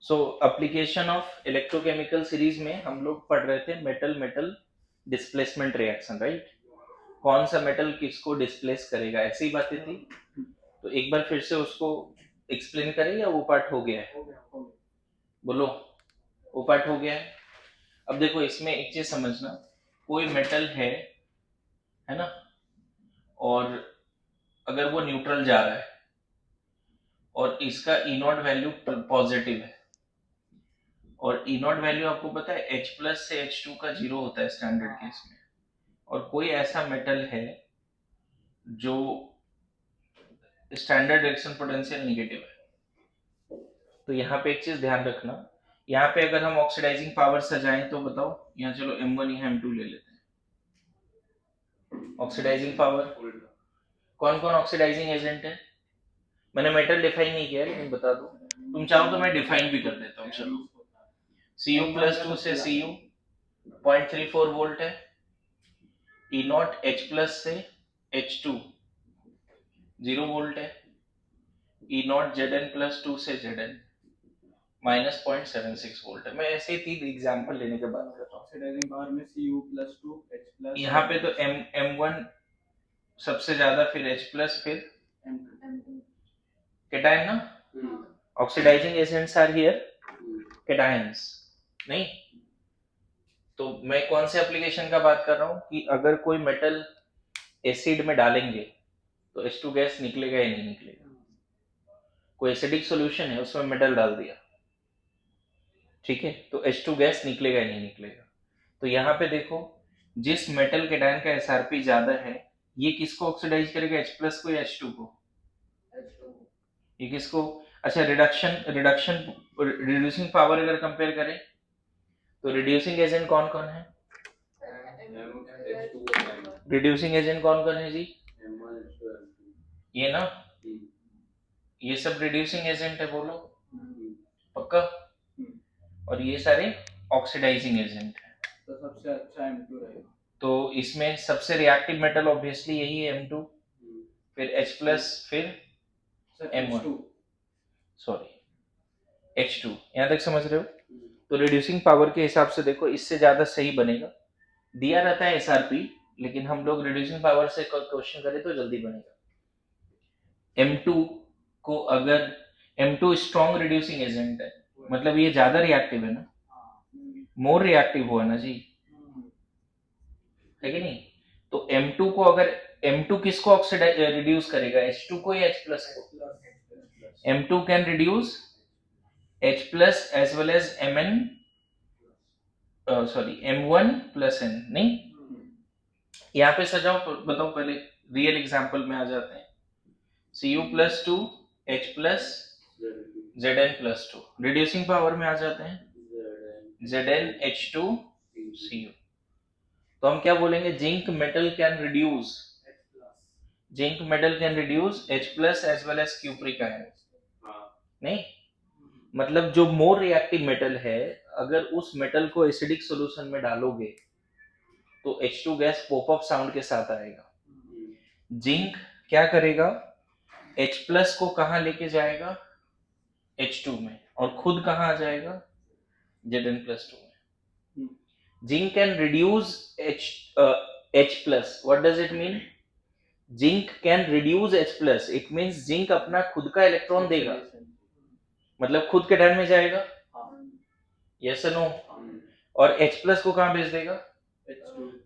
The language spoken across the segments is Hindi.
So application of electrochemical series में हम लोग पढ़ रहे थे metal metal displacement reaction, right. कौन सा मेटल किसको डिस्प्लेस करेगा, ऐसी बातें थी। तो एक बार फिर से उसको एक्सप्लेन करें या वो पार्ट हो गया है? बोलो, वो पार्ट हो गया है। अब देखो इसमें एक चीज समझना, कोई मेटल है ना, और अगर वो न्यूट्रल जा रहा है और इसका ई नॉट वैल्यू पॉजिटिव है, और ई नॉट वैल्यू आपको पता है H प्लस से H2 का जीरो होता है स्टैंडर्ड केस में, और कोई ऐसा मेटल है जो स्टैंडर्ड रिएक्शन पोटेंशियल निगेटिव है। तो यहाँ पे एक चीज ध्यान रखना, यहाँ पे अगर हम ऑक्सीडाइजिंग पावर सजाएं तो बताओ, यहाँ चलो M1 यहाँ M2 ले लेते हैं। ऑक्सीडाइजिंग पावर कौन कौन ऑक्सीडाइजिंग एजेंट है? मैंने मेटल डिफाइन नहीं किया लेकिन बता दो, तुम चाहो तो मैं डिफाइन भी कर देता हूँ। चलो Cu प्लस 2 से Cu 0.34 वोल्ट है, ई नॉट H प्लस से H2 0 वोल्ट है, ई नॉट Zn प्लस 2 से Zn माइनस 0.76 वोल्ट है। मैं ऐसे ही 3 एग्जाम्पल लेने के बाद कर रहा हूँ। ऑक्सीडाइजिंग पावर में Cu प्लस 2 H प्लस, यहाँ पे तो M1 सबसे ज्यादा, फिर H प्लस, फिर M2 केटायन ना। Oxidising agents are here cations, नहीं। तो मैं कौन से एप्लीकेशन का बात कर रहा हूँ कि अगर कोई मेटल एसिड में डालेंगे तो H2 गैस निकलेगा या नहीं निकलेगा। कोई एसिडिक सॉल्यूशन है उसमें मेटल डाल दिया, ठीक है, तो H2 गैस निकलेगा या नहीं निकलेगा। तो यहाँ पे देखो, जिस मेटल केटायन का SRP ज्यादा है ये किसको ऑक्सीडाइज करेगा, H प्लस को या H2 को? ये किसको? अच्छा, रिडक्शन रिडक्शन रिड्यूसिंग पावर अगर कंपेयर करें तो रिड्यूसिंग एजेंट कौन कौन है? रिड्यूसिंग एजेंट कौन कौन है जी? ये ना, ये सब रिड्यूसिंग एजेंट है, बोलो पक्का। और ये सारे ऑक्सीडाइजिंग एजेंट है। तो सबसे अच्छा M2 रहेगा। तो इसमें सबसे रिएक्टिव मेटल ऑब्वियसली यही है M2, फिर H प्लस, फिर M1, सॉरी H2। यहाँ तक समझ रहे हो? तो रिड्यूसिंग पावर के हिसाब से देखो इससे ज्यादा सही बनेगा। दिया रहता है SRP, लेकिन हम लोग रिड्यूसिंग पावर से क्वेश्चन करें तो जल्दी बनेगा। M2 को अगर M2 स्ट्रॉन्ग रिड्यूसिंग एजेंट है, मतलब ये ज्यादा रिएक्टिव है ना, मोर रिएक्टिव हुआ ना जी, है कि नहीं। तो M2 को अगर M2 किसको ऑक्सीडाइज रिड्यूस करेगा, H2 को या H प्लस को? M2 can reduce H plus as well as Mn, sorry M1 plus N, नहीं। यहाँ पे सजाओ, बताओ पहले, रियल एग्जांपल में आ जाते हैं। Cu plus 2 H plus Zn plus 2, reducing power में आ जाते हैं Zn H2 Cu। तो हम क्या बोलेंगे, zinc metal can reduce, zinc metal can reduce H plus as well as cupric ion, नहीं। मतलब जो मोर रिएक्टिव मेटल है, अगर उस मेटल को एसिडिक सॉल्यूशन में डालोगे तो H2 gas pop up sound के साथ आएगा। जिंक क्या करेगा, H प्लस को कहां लेके जाएगा, H2 में, और खुद कहां आ जाएगा, Zn प्लस 2 में। Zinc can reduce H plus, what does it mean? Zinc can reduce H plus, it means zinc अपना खुद का इलेक्ट्रॉन देगा, मतलब खुद के केटायन में जाएगा, यस नो। और H प्लस को कहां भेज देगा,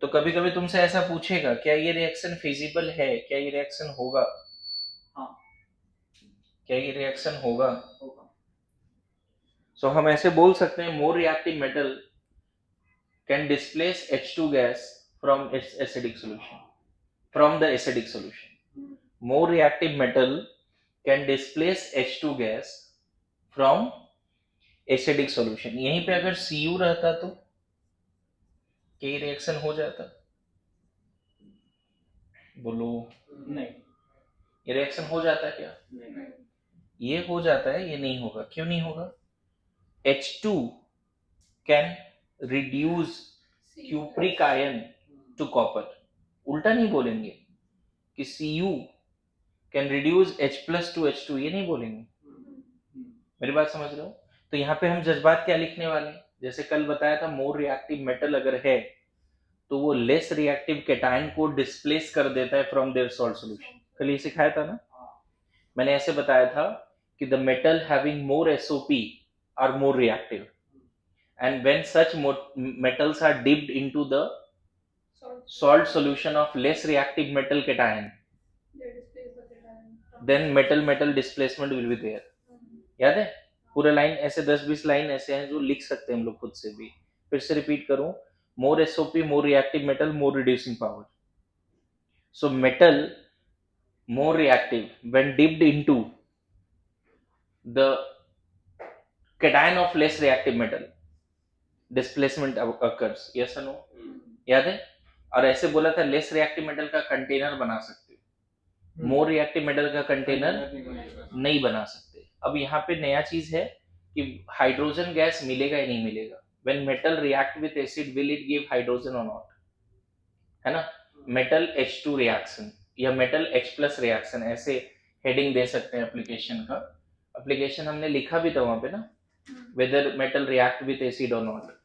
तो कभी कभी तुमसे ऐसा पूछेगा, क्या ये रिएक्शन फिजिबल है, क्या ये रिएक्शन होगा? हाँ, क्या ये रिएक्शन होगा? सो हम ऐसे बोल सकते हैं, मोर reactive metal can displace H2 gas from its acidic solution, from the acidic solution. More reactive metal can displace H2 gas from acidic solution. यहीं पे अगर Cu रहता तो क्या रिएक्शन हो जाता, बोलो? नहीं, ये रिएक्शन हो जाता है क्या? नहीं, ये हो जाता है, ये नहीं होगा। क्यों नहीं होगा? H2 can reduce cupric ion to copper। उल्टा नहीं बोलेंगे कि Cu can reduce H plus to H2, ये नहीं बोलेंगे। मेरी बात समझ रहे हो? तो यहाँ पे हम जज्बात क्या लिखने वाले हैं, जैसे कल बताया था मोर रिएक्टिव मेटल अगर है तो वो लेस रिएक्टिव कैटायन को डिस्प्लेस कर देता है फ्रॉम देयर सॉल्ट सॉल्यूशन। कल ये सिखाया था ना, मैंने ऐसे बताया था कि the metal having more SOP are more reactive and when such metals are dipped into the salt solution of less reactive metal cation, then metal metal displacement will be there। याद है पूरा लाइन ऐसे 10-20 लाइन ऐसे हैं जो लिख सकते हैं हम लोग खुद से भी। फिर से रिपीट करूं, more SOP more reactive metal more reducing power. So metal more reactive when dipped into the cation of less reactive metal, displacement occurs, yes or no? याद है? और ऐसे बोला था लेस रिएक्टिव मेटल का कंटेनर बना सकते हो, मोर रिएक्टिव मेटल का कंटेनर नहीं बना सकते। अब यहाँ पे नया चीज है कि हाइड्रोजन गैस मिलेगा या नहीं मिलेगा। When metal react with acid will it give hydrogen और नॉट, है ना। मेटल H2 रिएक्शन या मेटल H+ रिएक्शन, ऐसे हेडिंग दे सकते हैं एप्लीकेशन का। एप्लीकेशन हमने लिखा भी था वहां पे ना, whether metal react with acid और नॉट,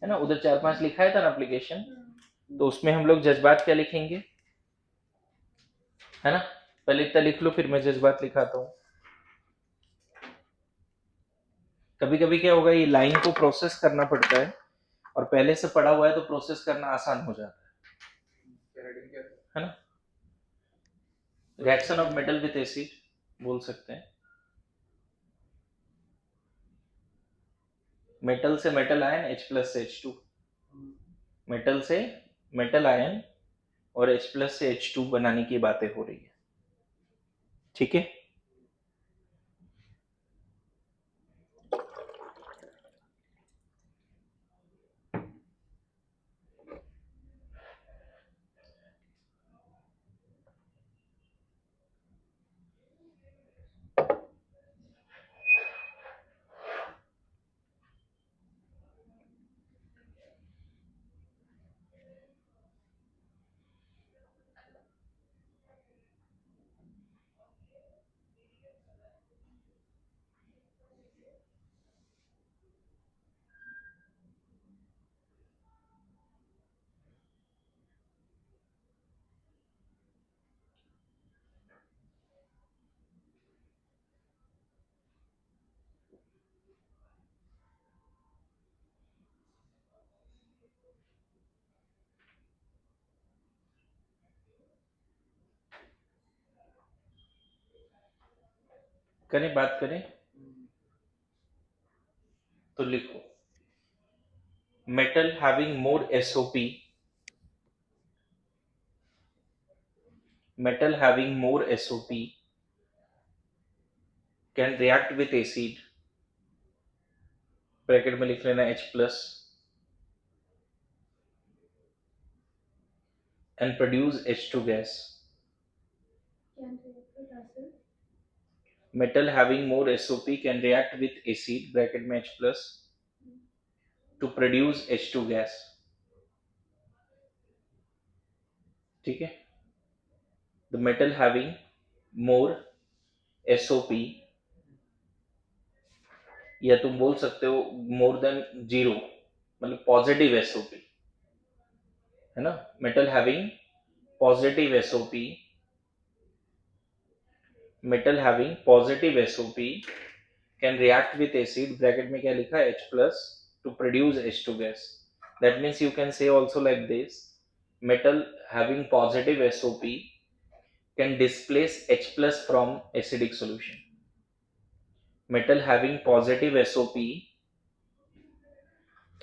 है ना, उधर 4-5 लिखा है था ना एप्लीकेशन। तो उसमें हम लोग जज्बात क्या लिखेंगे, है ना। पहले इतना लिख लो फिर मैं जज्बात लिखाता हूँ। कभी कभी क्या होगा, ये लाइन को प्रोसेस करना पड़ता है और पहले से पढ़ा हुआ है तो प्रोसेस करना आसान हो जाता है ना। Reaction of metal with acid बोल सकते हैं, मेटल से मेटल आयन H+ से H2, मेटल से मेटल आयन और H+ से H2 बनाने की बातें हो रही है, ठीक है। करें बात करें तो लिखो, metal having more SOP, metal having more SOP can react with acid, bracket में लिख लेना H+ and produce H2 gas। metal having more SOP can react with acid, bracket में H+ to produce H2 gas, ठीक है। the metal having more SOP, या तुम बोल सकते हो मोर देन 0, मतलब पॉजिटिव SOP, है ना। Metal having positive SOP, metal having positive SOP can react with acid, bracket में क्या लिखा है H+ to produce H2 gas. That means you can say also like this, metal having positive SOP can displace H+ from acidic solution. metal having positive SOP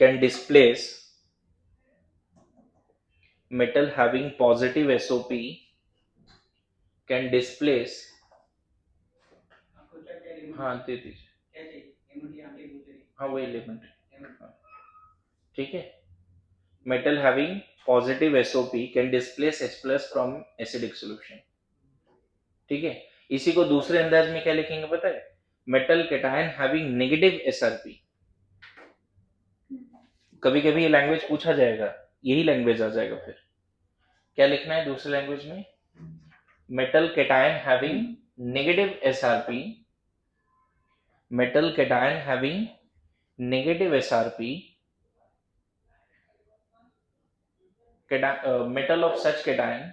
can displace, metal having positive SOP can displace, हाँ दे दीजिए, हाँ वही एलिमेंट, ठीक है। metal having positive SOP can displace H+ from acidic solution, ठीक है। इसी को दूसरे अंदाज में क्या लिखेंगे पता है, metal cation having negative SRP। कभी कभी ये लैंग्वेज पूछा जाएगा, यही लैंग्वेज आ जाएगा। फिर क्या लिखना है दूसरे लैंग्वेज में, metal cation having negative SRP, metal cation having negative SRP metal of such cation,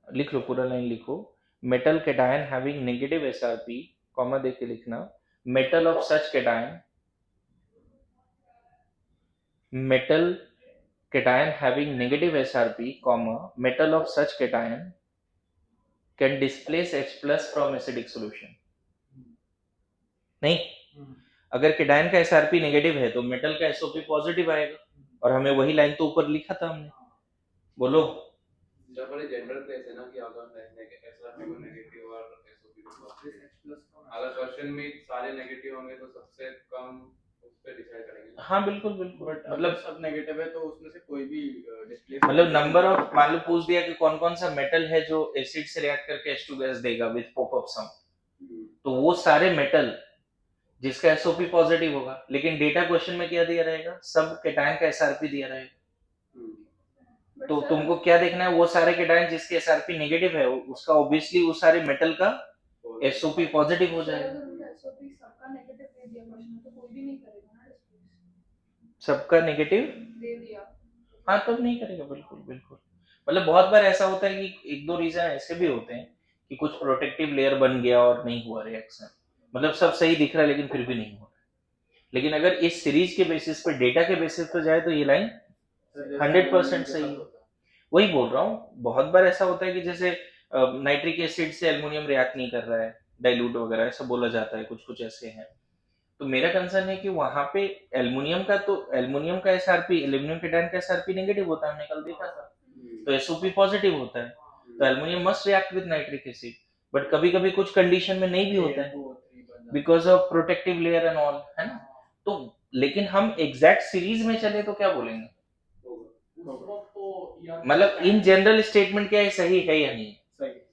लिख लो पूरा लाइन लिखो, metal cation having negative SRP, comma देके लिखना, metal of such cation, metal cation having negative SRP, comma, metal of such cation can displace H plus from acidic solution. नहीं, अगर केटायन का एसआरपी नेगेटिव है तो मेटल का एसओपी पॉजिटिव आएगा, और हमें वही लाइन तो ऊपर लिखा था हमने, बोलो। जब बड़े जनरल केस है ना कि अगर एसआरपी को नेगेटिव और एसओपी को पॉजिटिव, अगर क्वेश्चन में सारे नेगेटिव होंगे तो सबसे कम उस पे डिसाइड करेंगे। हाँ बिल्कुल बिल्कुल, मतलब सब नेगेटिव है तो उसमें से कोई भी डिस्प्ले, मतलब नंबर ऑफ, मान लो पूछ दिया कि कौन कौन सा मेटल है जो एसिड से रिएक्ट करके H2 गैस देगा विद पॉप अप सम, तो वो सारे मेटल जिसका एसओपी पॉजिटिव होगा, लेकिन डेटा क्वेश्चन में क्या दिया रहेगा, सब केटायन का एसआरपी दिया रहेगा, तो तुमको क्या देखना है, वो सारे केटायन जिसके एसआरपी नेगेटिव है उसका ऑब्वियसली उस सारे मेटल का एसओपी पॉजिटिव हो जाएगा। सबका नेगेटिव दे दिया क्वेश्चन तो कोई भी नहीं करेगा ना डिस्प्ले, सबका नेगेटिव दे दिया हाँ तब नहीं करेगा, बिल्कुल बिल्कुल। मतलब बहुत बार ऐसा होता है कि एक दो रीजन ऐसे भी होते हैं कि कुछ प्रोटेक्टिव लेयर बन गया और नहीं हुआ रिएक्शन, मतलब सब सही दिख रहा है लेकिन फिर भी नहीं हो रहा है। लेकिन अगर इस सीरीज के बेसिस पे, डेटा के बेसिस पे जाए तो ये लाइन 100% सही है। वही बोल रहा हूँ, बहुत बार ऐसा होता है कि जैसे नाइट्रिक एसिड से एल्युमिनियम रिएक्ट नहीं कर रहा है, डाइल्यूट वगैरह ऐसा बोला जाता है, कुछ कुछ ऐसे हैं। तो मेरा कंसर्न है कि वहां पे एल्युमिनियम का एसआरपी, एल्युमिनियम केटायन का एसआरपी नेगेटिव होता है, हमने कल देखा था, तो एसओपी पॉजिटिव होता है, तो aluminium must react with nitric acid, but कभी कभी कुछ कंडीशन में नहीं भी होता है because of protective layer and all, है ना। तो लेकिन हम एग्जैक्ट सीरीज में चले तो क्या बोलेंगे, मतलब इन जनरल स्टेटमेंट क्या है, सही है या नहीं।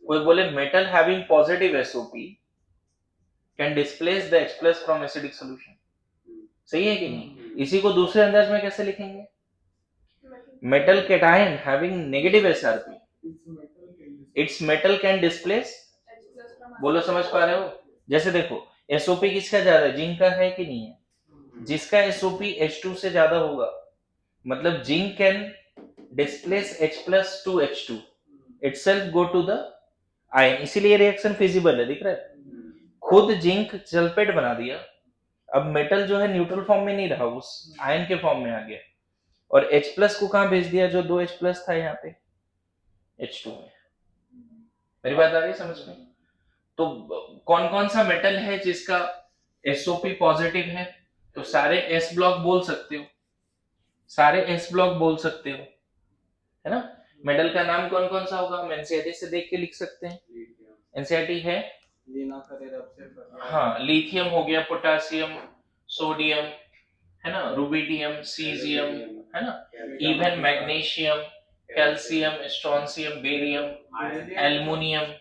कोई बोले metal having positive SOP can displace the H plus from acidic solution, सही है कि नहीं। इसी को दूसरे अंदाज में कैसे लिखेंगे, metal cation having negative SRP, it's metal can displace, बोलो समझ पा रहे हो। जैसे देखो एसओपी किसका ज्यादा है, जिंक का है कि नहीं है, जिसका एसओपी H2 से ज्यादा होगा मतलब zinc can displace H plus to H2 itself go to the ion, इसीलिए रिएक्शन फिजिबल है, दिख रहा है। खुद जिंक सल्फेट बना दिया, अब मेटल जो है न्यूट्रल फॉर्म में नहीं रहा, उस आयन के फॉर्म में आ गया, और H plus को कहां भेज दिया, जो 2H plus था यहाँ पे H2 में। मेरी बात आ रही समझ में। तो कौन कौन सा मेटल है जिसका एसओपी पॉजिटिव है, तो सारे एस ब्लॉक बोल सकते हो, सारे एस ब्लॉक बोल सकते हो, है ना। मेटल का नाम कौन कौन सा होगा, हम एनसीईआरटी से देख के लिख सकते हैं। एनसीईआरटी है, हाँ लिथियम हो गया, पोटासियम, सोडियम, है ना, रुबिडियम, सीजियम, है ना, even magnesium, calcium, strontium, barium, aluminium,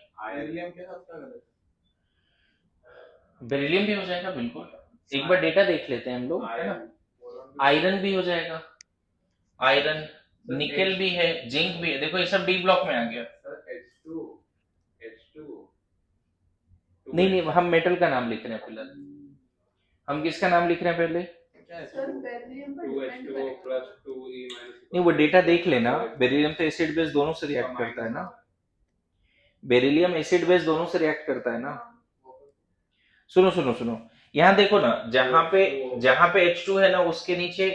beryllium भी हो जाएगा बिल्कुल। एक बार डेटा देख लेते हैं हम लोग, है ना। आयरन भी हो जाएगा, आयरन, निकेल भी है, जिंक भी है, देखो ये सब डी ब्लॉक में आ गया। नहीं हम मेटल का नाम लिख रहे हैं फिलहाल, हम किसका नाम लिख रहे हैं पहले, सर बेरिलियम पर डिपेंड करेगा, नहीं वो डेटा देख लेना। बेरिलियम तो एसिड बेस दोनों से रिएक्ट करता है ना, बेरिलियम एसिड बेस दोनों से रिएक्ट करता है ना। सुनो सुनो सुनो, यहाँ देखो ना, जहां पे H2 है ना उसके नीचे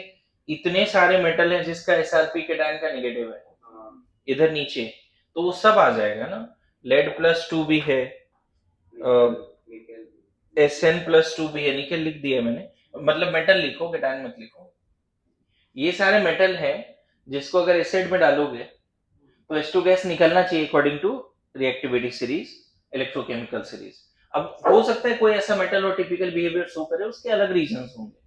इतने सारे मेटल हैं जिसका एसआरपी केटायन का नेगेटिव है, इधर नीचे, तो वो सब आ जाएगा ना। लेड +2 भी है, SN+2 भी है, निकेल लिख दिया मैंने, मतलब मेटल लिखो, केटायन मत लिखो। ये सारे मेटल हैं जिसको अगर एसिड में डालोगे तो H2 गैस निकलना चाहिए according to reactivity series, electrochemical series. अब हो सकता है कोई ऐसा मेटल और टिपिकल बिहेवियर शो करे, उसके अलग रीजंस होंगे,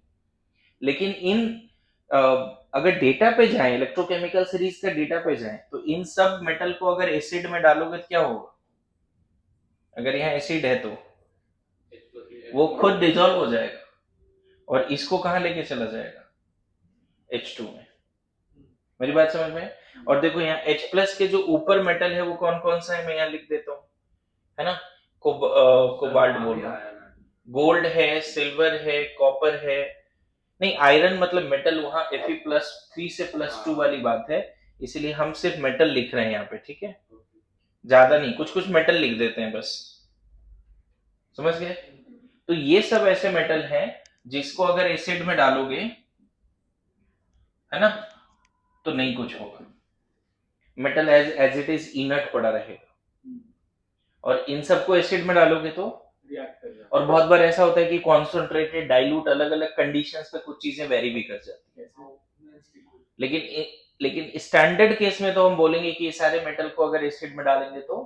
लेकिन इन अगर डेटा पे जाएं, इलेक्ट्रोकेमिकल सीरीज का डेटा पे जाएं, तो इन सब मेटल को अगर एसिड में डालोगे तो क्या होगा, अगर यहाँ एसिड है तो वो खुद डिसॉल्व हो जाएगा और इसको कहां लेके चला जाएगा, H2 में। मेरी बात समझ में। और देखो यहाँ H plus के जो ऊपर मेटल है वो कौन कौन सा है, मैं यहाँ लिख देता हूँ, है ना। कोबाल्ट बोल रहा हूँ, गोल्ड है, सिल्वर है, कॉपर है, नहीं, आयरन मतलब मेटल, वहां Fe+3 से +2 वाली बात है, इसलिए हम सिर्फ मेटल लिख रहे हैं यहाँ पे, ठीक है, ज्यादा नहीं, कुछ कुछ मेटल लिख देते हैं बस, समझ गए। तो ये सब ऐसे मेटल हैं जिसको अगर एसिड में डालोगे, है ना, तो नहीं कुछ होगा, metal as it is inert पड़ा रहेगा। और इन सबको एसिड में डालोगे तो रिएक्ट कर जाता और बहुत बार ऐसा होता है कि कॉन्सेंट्रेटेड, डाइल्यूट, अलग अलग कंडीशंस पे कुछ चीजें वेरी भी कर जाती है, लेकिन स्टैंडर्ड केस में तो हम बोलेंगे कि ये सारे मेटल को अगर एसिड में डालेंगे तो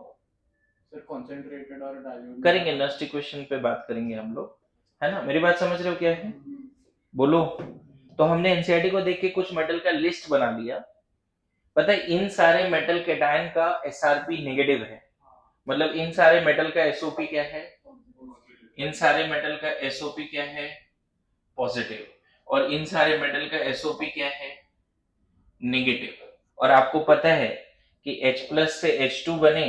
सर कंसंट्रेटेड और डाइल्यूट करेंगे, नेक्स्ट इक्वेशन पे बात करेंगे हम लोग, है ना, मेरी बात समझ रहे हो क्या है, बोलो। तो हमने एनसीईआरटी को देख के कुछ मेटल का लिस्ट बना लिया, पता है इन सारे मेटल कैटायन का एसआरपी नेगेटिव है, मतलब इन सारे मेटल का एसओपी क्या है, इन सारे मेटल का एसओपी क्या है, पॉजिटिव, और इन सारे मेटल का एसओपी क्या है, नेगेटिव। और आपको पता है कि H+ से H2 बने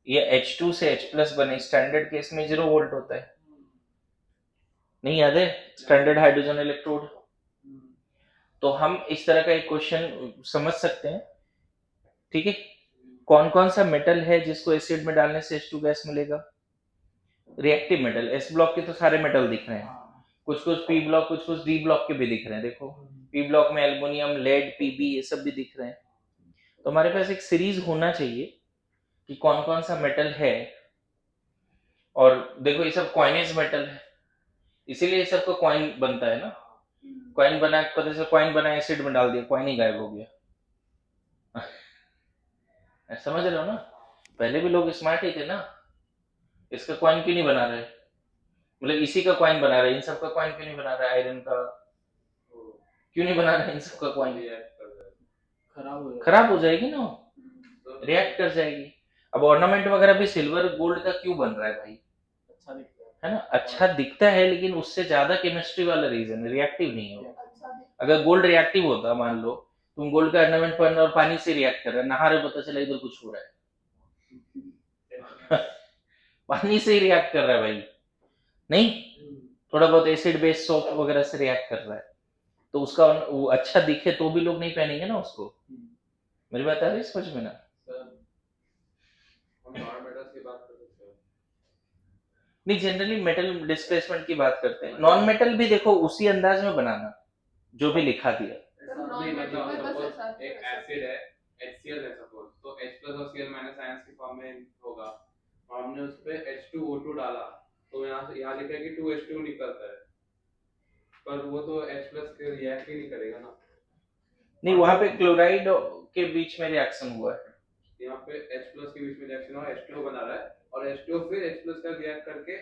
या H2 से H+ बने, स्टैंडर्ड केस में 0 वोल्ट होता है, नहीं याद है, स्टैंडर्ड हाइड्रोजन इलेक्ट्रोड। तो हम इस तरह का एक क्वेश्चन समझ सकते हैं, ठीक है, कौन कौन सा मेटल है जिसको एसिड में डालने से H2 गैस मिलेगा, रिएक्टिव मेटल, S ब्लॉक के तो सारे मेटल दिख रहे हैं, कुछ कुछ P ब्लॉक, कुछ कुछ D ब्लॉक के भी दिख रहे हैं, देखो P ब्लॉक में एल्युमिनियम, लेड, Pb, ये सब भी दिख रहे हैं। तो हमारे पास एक सीरीज होना चाहिए कि कौन कौन सा मेटल है, और देखो ये सब कॉइनेज मेटल है, इसीलिए ये सबका कॉइन बनता है ना, कॉइन बना, पता से कॉइन बना, एसिड में डाल दिया, कॉइन ही गायब हो गया। समझ रहे हो ना, पहले भी लोग स्मार्ट ही थे ना, इसका कॉइन क्यों नहीं बना रहे, मतलब इसी का कॉइन बना रहे, इन सब का कॉइन क्यों नहीं बना रहा, आयरन का क्यों नहीं बना रहा, इन सब का कॉइन, खराब हो जाएगी ना, रिएक्ट कर जाएगी। अब ऑर्नामेंट वगैरह भी सिल्वर गोल्ड का क्यों बन रहा है भाई, अच्छा दिखता है ना, अच्छा दिखता है, लेकिन उससे ज्यादा केमिस्ट्री वाला रीजन है, रिएक्टिव नहीं है वो। अच्छा दिखता अगर गोल्ड रिएक्टिव होता, मान लो तुम गोल्ड का ऑर्नामेंट पहन और पानी से रिएक्ट कर रहे हैं, नहा रहे, पता चला इधर कुछ हो रहा है पानी से ही रिएक्ट कर रहा है भाई, नहीं, थोड़ा बहुत एसिड बेस सोप वगैरह से रिएक्ट कर रहा है, तो उसका वो अच्छा दिखे तो भी लोग नहीं पहनेंगे ना उसको, मेरी बात आ रही है समझ में ना। नहीं, जनरली मेटल डिस्प्लेसमेंट की बात करते हैं, नॉन मेटल भी देखो उसी अंदाज में बनाना जो भी लिखा दिया, नहीं मतलब सपोज एक एसिड है HCl है सपोज, तो H+ और Cl- आयंस की फॉर्म में होगा, और हमने उस पे H2O2 डाला, तो यहाँ लिखा है कि 2H2 निकलता है, पर वो तो H+ के रिएक्ट ही नहीं करेगा ना, नहीं, वहां पे क्लोराइड के बीच में रिएक्शन हुआ है, यहाँ पे H+ के बीच में रिएक्शन हुआ, H2O बना रहा है, और H2O फिर H+ का रिएक्ट करके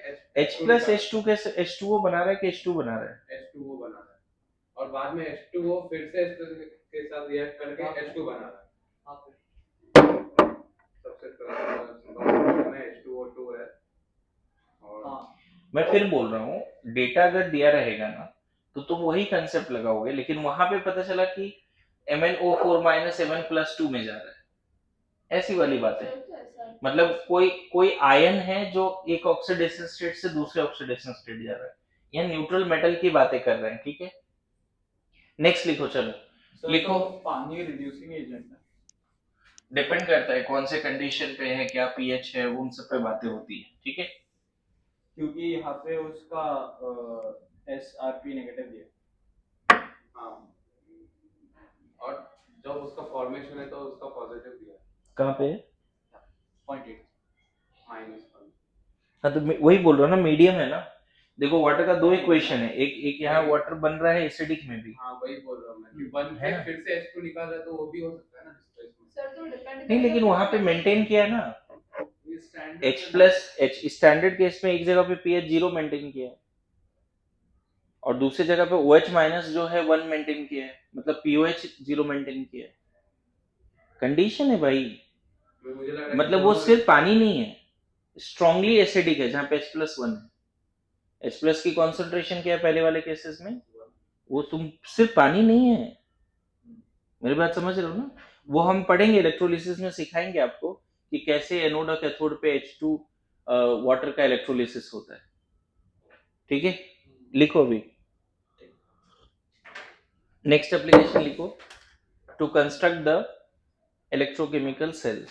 H+ H2 के H2O बना रहा है कि H2 बना रहा है, H2O बना रहा है, और बाद में H2O फिर से H+ के साथ रिएक्ट करके H2 बना रहा है, सबसे पहले H2O2 है, और मैं फिर बोल रहा हूँ, डेटा अगर दिया रहेगा ना तो तुम वही कंसेप्ट लगाओगे, लेकिन वहां पे पता चला कि MnO4 Mn+2 में जा रहा है, ऐसी वाली बात है, मतलब कोई आयन है जो एक ऑक्सीडेशन स्टेट से दूसरे ऑक्सीडेशन स्टेट जा रहा है, यहाँ न्यूट्रल मेटल की बातें कर रहे हैं, ठीक है, नेक्स्ट लिखो, चलो है। लिखो। तो पानी रिड्यूसिंग एजेंट है, डिपेंड करता है कौन से कंडीशन पे है, क्या पीएच है, उन सब पे बातें होती है, ठीक है, क्योंकि यहाँ पे उसका SRP नेगेटिव दिया, हाँ, और जब उसका फॉर्मेशन है तो उसका पॉजिटिव दिया, कहाँ पे, 0.8 -1, हाँ तो वही बोल रहा हूँ ना, मीडियम है ना, देखो वाटर का दो इक्वेशन है, एक यहाँ वाटर बन रहा है एसिडिक में भी, हाँ वही बोल रहा हूँ मैं कि बन है के ना? फिर से H2 निकाल रहा है, तो वो भी हो सकता है ना डिस्प्लेसमेंट, सर तो डिपेंड नहीं, लेकिन वहां पे मेंटेन किया है ना, ये स्टैंडर्ड H+H, स्टैंडर्ड केस में एक जगह पे pH 0 मेंटेन किया है और दूसरी जगह पे OH- जो है 1 मेंटेन किया है, मतलब POH 0 मेंटेन किया है, कंडीशन है भाई, मुझे लग रहा है मतलब वो सिर्फ पानी नहीं है, स्ट्रांगली एसिडिक है, जहाँ पे H+1 है, H+ की कॉन्सेंट्रेशन क्या है पहले वाले केसेस में, वो तुम सिर्फ पानी नहीं है, मेरी बात समझ रहे हो ना, वो हम पढ़ेंगे इलेक्ट्रोलिसिस में, सिखाएंगे आपको कि कैसे एनोड और कैथोड पे H2 वाटर का इलेक्ट्रोलिसिस होता है, ठीक है, लिखो अभी। नेक्स्ट एप्लीकेशन लिखो, to construct the electrochemical cell.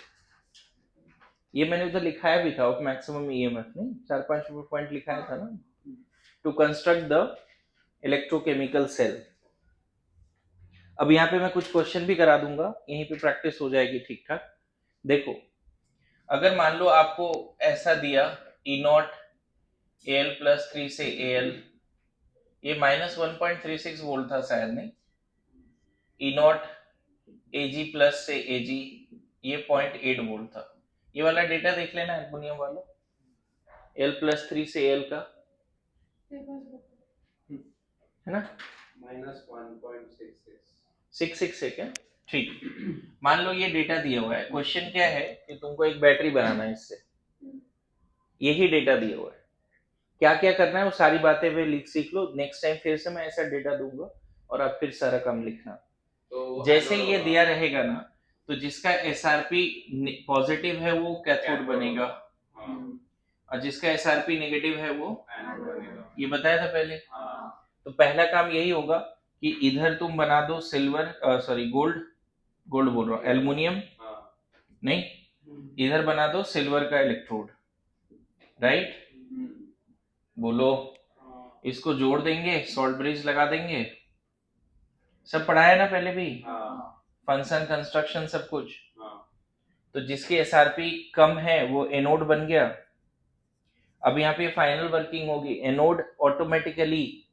ये मैंने उधर लिखाया भी था, ऑफ मैक्सिमम ईएमएफ, नहीं 4-5 पॉइंट लिखाया था ना। To construct the electrochemical cell. अब यहाँ पे मैं कुछ क्वेश्चन भी करा दूंगा, यहीं पे प्रैक्टिस हो जाएगी ठीक ठाक। देखो, अगर मान लो आपको ऐसा दिया E नॉट AL प्लस 3 से AL, ये -1.36 वोल्ट था शायद, नहीं? E नॉट AG प्लस से AG, ये 0.8 वोल्ट था। ये वाला डेटा देख लेना एल्युमिनियम वाला, L प्लस 3 से AL का, है ना? -1.66 6 है क्या? ठीक। मान लो ये डेटा दिया हुआ है, क्वेश्चन क्या है कि तुमको एक बैटरी बनाना है इससे, यही डेटा दिया हुआ है। क्या क्या करना है वो सारी बातें वे सीख लो, नेक्स्ट टाइम फिर से मैं ऐसा डेटा दूंगा और आप फिर सारा काम लिखना। तो जैसे ये दिया रहेगा ना, तो जिसका SRP पॉजिटिव है वो कैथोड बनेगा, हाँ, और जिसका SRP नेगेटिव है वो एनोड बनेगा। ये बताया था पहले। हाँ, तो पहला काम यही होगा कि इधर तुम बना दो सिल्वर, सॉरी गोल्ड बोल रहा हूँ, एल्युमिनियम, हाँ, नहीं, इधर बना दो सिल्वर का इलेक्ट्रोड, राइट? बोलो, इसको जोड़ देंगे, सॉल्ट ब्रिज लगा देंगे, सब पढ़ाया ना पहले भी, हाँ, फंक्शन कंस्ट्रक्शन सब कुछ। हाँ, तो जिसकी SRP कम है वो एनोड बन गया। अब यहाँ पे फाइनल वर्किंग होगी, एनोड ऑटोमेटिकली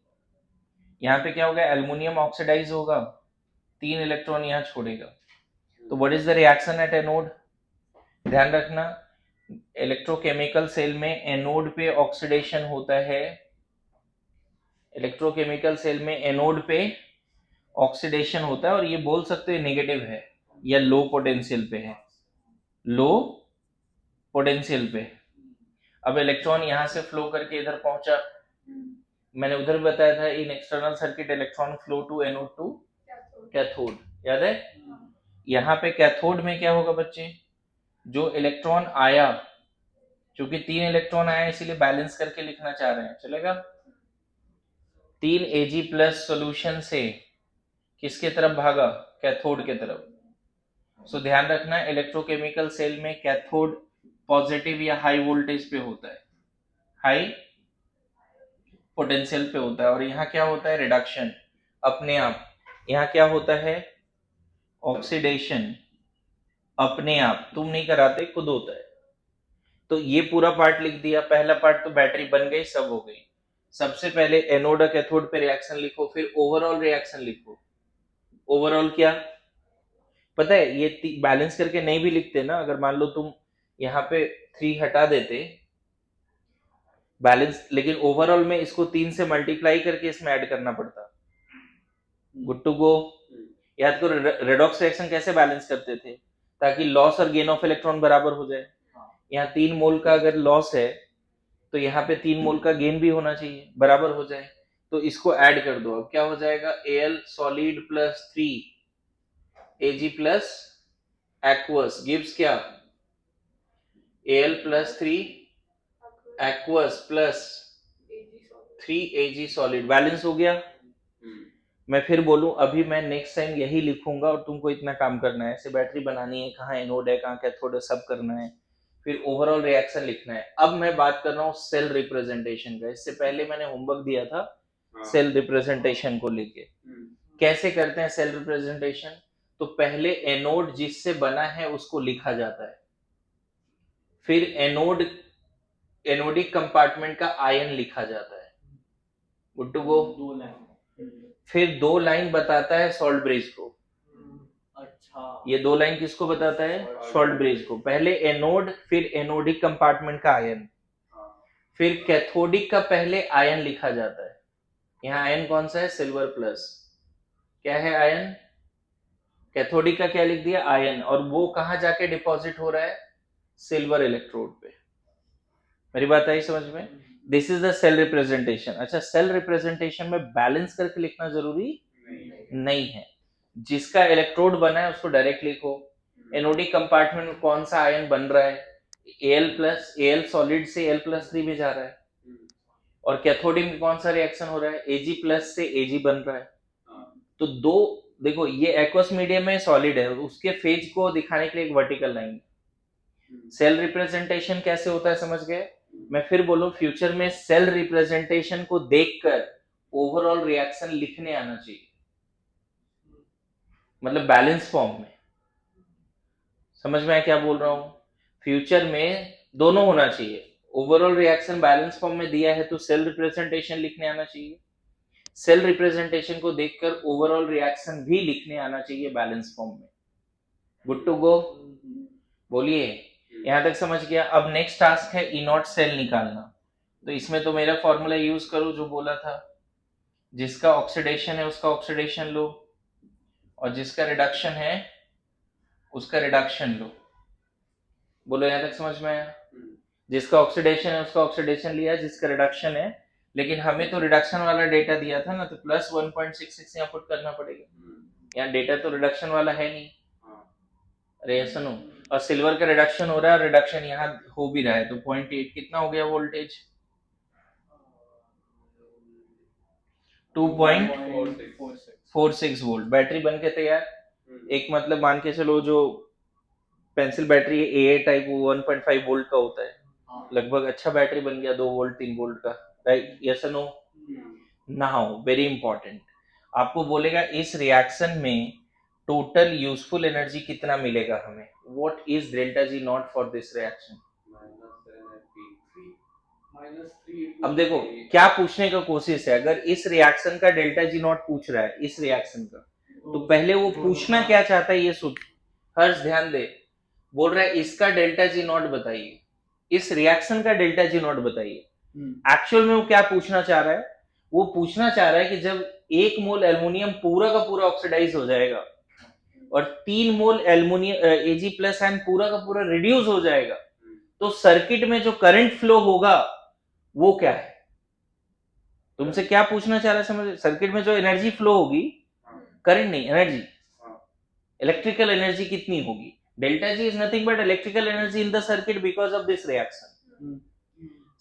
यहाँ पे क्या होगा, एल्युमिनियम ऑक्सीडाइज होगा, 3 इलेक्ट्रॉन यहाँ छोड़ेगा। तो what is the reaction at anode? ध्यान रखना, इलेक्ट्रोकेमिकल सेल में एनोड पे ऑक्सीडेशन होता है, इलेक्ट्रोकेमिकल सेल में एनोड पे ऑक्सीडेशन होता है, और ये बोल सकते हैं नेगेटिव है या लो पोटेंशियल पे है, लो पोटेंशियल पे। अब इलेक्ट्रॉन यहां से फ्लो करके इधर पहुंचा, मैंने उधर भी बताया था, in external circuit electron flow to anode to cathode, याद है? यहाँ पे कैथोड में क्या होगा बच्चे, जो इलेक्ट्रॉन आया, क्योंकि 3 इलेक्ट्रॉन आया इसीलिए बैलेंस करके लिखना चाह रहे हैं, चलेगा? 3 Ag प्लस सोल्यूशन से किसके तरफ भागा, कैथोड के तरफ। सो ध्यान रखना, इलेक्ट्रोकेमिकल सेल में कैथोड पॉजिटिव या हाई वोल्टेज पे होता है, हाई पोटेंशियल पे होता है, और यहाँ क्या होता है, रिडक्शन अपने आप। यहाँ क्या होता है, ऑक्सीडेशन अपने आप, तुम नहीं कराते, खुद होता है। तो ये पूरा पार्ट लिख दिया, पहला पार्ट तो बैटरी बन गई, सब हो गई। सबसे पहले एनोड और कैथोड पे रिएक्शन लिखो, फिर ओवरऑल रिएक्शन लिखो। ओवरऑल क्या पता है, ये बैलेंस करके नहीं भी लिखते ना, अगर मान लो तुम यहाँ पे 3 हटा देते बैलेंस, लेकिन ओवरऑल में इसको 3 से मल्टीप्लाई करके इसमें ऐड करना पड़ता। Good to go. याद करो, रेडॉक्स रिएक्शन कैसे बैलेंस करते थे, ताकि लॉस और गेन ऑफ इलेक्ट्रॉन बराबर हो जाए। यहाँ 3 मोल का अगर लॉस है तो यहाँ पे 3 मोल का गेन भी होना चाहिए, बराबर हो जाए। तो इसको ऐड कर दो, अब क्या हो जाएगा, Al solid plus 3 Ag plus aqueous gives क्या, Al plus 3 aqueous plus 3 Ag solid, balance हो गया। मैं फिर बोलूं, अभी मैं नेक्स्ट टाइम यही लिखूंगा और तुमको इतना काम करना है, ऐसे बैटरी बनानी है, कहाँ एनोड है कहाँ कैथोड है, सब करना है, फिर ओवरऑल रिएक्शन लिखना है। अब मैं बात कर रहा हूँ सेल रिप्रेजेंटेशन का, इससे पहले मैंने होमवर्क दिया था सेल रिप्रेजेंटेशन को लेके। कैसे करते हैं सेल रिप्रेजेंटेशन? तो पहले एनोड जिससे बना है उसको लिखा जाता है, फिर एनोड एनोडिक कंपार्टमेंट का आयन लिखा जाता है। Good to go. 2 लाइन, फिर 2 लाइन बताता है सॉल्ट ब्रिज को। अच्छा, ये 2 लाइन किसको बताता है, सॉल्ट ब्रिज को। पहले एनोड, फिर एनोडिक कंपार्टमेंट का आयन, फिर कैथोडिक का पहले आयन लिखा जाता है। यहाँ आयन कौन सा है, सिल्वर प्लस। क्या है आयन, कैथोडिक का क्या लिख दिया, आयन, और वो कहां जाके डिपॉजिट हो रहा है, सिल्वर इलेक्ट्रोड पे। मेरी बात आई समझ में? This is the cell representation. अच्छा, सेल रिप्रेजेंटेशन में बैलेंस करके लिखना जरूरी नहीं है, जिसका इलेक्ट्रोड बना है उसको डायरेक्ट लिखो। एनोडिक कंपार्टमेंट में कौन सा आयन बन रहा है, Al सॉलिड से Al+3 में जा रहा है, और कैथोडिक में कौन सा रिएक्शन हो रहा है, Ag प्लस से Ag बन रहा है। तो दो, देखो ये एक्वस मीडियम में सॉलिड है, उसके फेज को दिखाने के लिए एक वर्टिकल लाइन। सेल रिप्रेजेंटेशन कैसे होता है समझ गए? मैं फिर बोलूं, फ्यूचर में सेल रिप्रेजेंटेशन को देखकर ओवरऑल रिएक्शन लिखने आना चाहिए, मतलब बैलेंस फॉर्म में। समझ में आया क्या बोल रहा हूं? फ्यूचर में दोनों होना चाहिए, ओवरऑल रिएक्शन बैलेंस फॉर्म में दिया है तो सेल रिप्रेजेंटेशन लिखने आना चाहिए, सेल रिप्रेजेंटेशन को देखकर ओवरऑल रिएक्शन भी लिखने आना चाहिए बैलेंस फॉर्म में। Good to go? बोलिए, यहां तक समझ गया? अब नेक्स्ट टास्क है ई नॉट सेल निकालना। तो इसमें तो मेरा फॉर्मूला यूज करो जो बोला था, जिसका ऑक्सीडेशन है उसका ऑक्सीडेशन लो, और जिसका रिडक्शन है उसका रिडक्शन लो। बोलो, यहां तक समझ में आया? जिसका ऑक्सीडेशन है उसका ऑक्सीडेशन लिया, जिसका रिडक्शन है, लेकिन हमें तो रिडक्शन वाला डेटा दिया था ना, तो प्लस 1.66 यहाँ पुट करना पड़ेगा। यहाँ डेटा तो रिडक्शन वाला है नहीं। अरे ये सुनो, और सिल्वर का रिडक्शन हो रहा है, रिडक्शन यहाँ हो भी रहा है, तो 0.8 कितना हो गया वोल्टेज? 2.46 वोल्ट। बैटरी बन के तैयार। एक मतलब मान के चलो जो pencil battery AA type 1.5 volt का होता है, लगभग अच्छा बैटरी बन गया, 2 वोल्ट 3 वोल्ट का, right? Yes no? Now very important, आपको बोलेगा इस रिएक्शन में टोटल यूजफुल एनर्जी कितना मिलेगा हमें। What is delta G not for this reaction? अब देखो क्या पूछने का कोशिश है, अगर इस रिएक्शन का डेल्टा जी नॉट पूछ रहा है इस रिएक्शन का, तो पहले वो पूछना क्या चाहता है ये सुन, हर्ष ध्यान दे। बोल रहा है इसका डेल्टा जी नॉट बताइए, इस रिएक्शन का डेल्टा जी नॉट बताइए। एक्चुअल में वो क्या पूछना चाह रहा है? वो पूछना चाह रहा है कि जब 1 मोल एल्युमिनियम पूरा का पूरा ऑक्सीडाइज हो जाएगा और 3 मोल एल्युमिनियम Ag प्लस आयन पूरा का पूरा रिड्यूस हो जाएगा, तो सर्किट में जो करंट फ्लो होगा वो क्या है? तुमसे क्या पूछना चाह रहा है समझ? सर्किट में जो एनर्जी फ्लो होगी, करंट नहीं एनर्जी, इलेक्ट्रिकल एनर्जी कितनी होगी? Delta G is nothing but electrical energy in the circuit because of this reaction.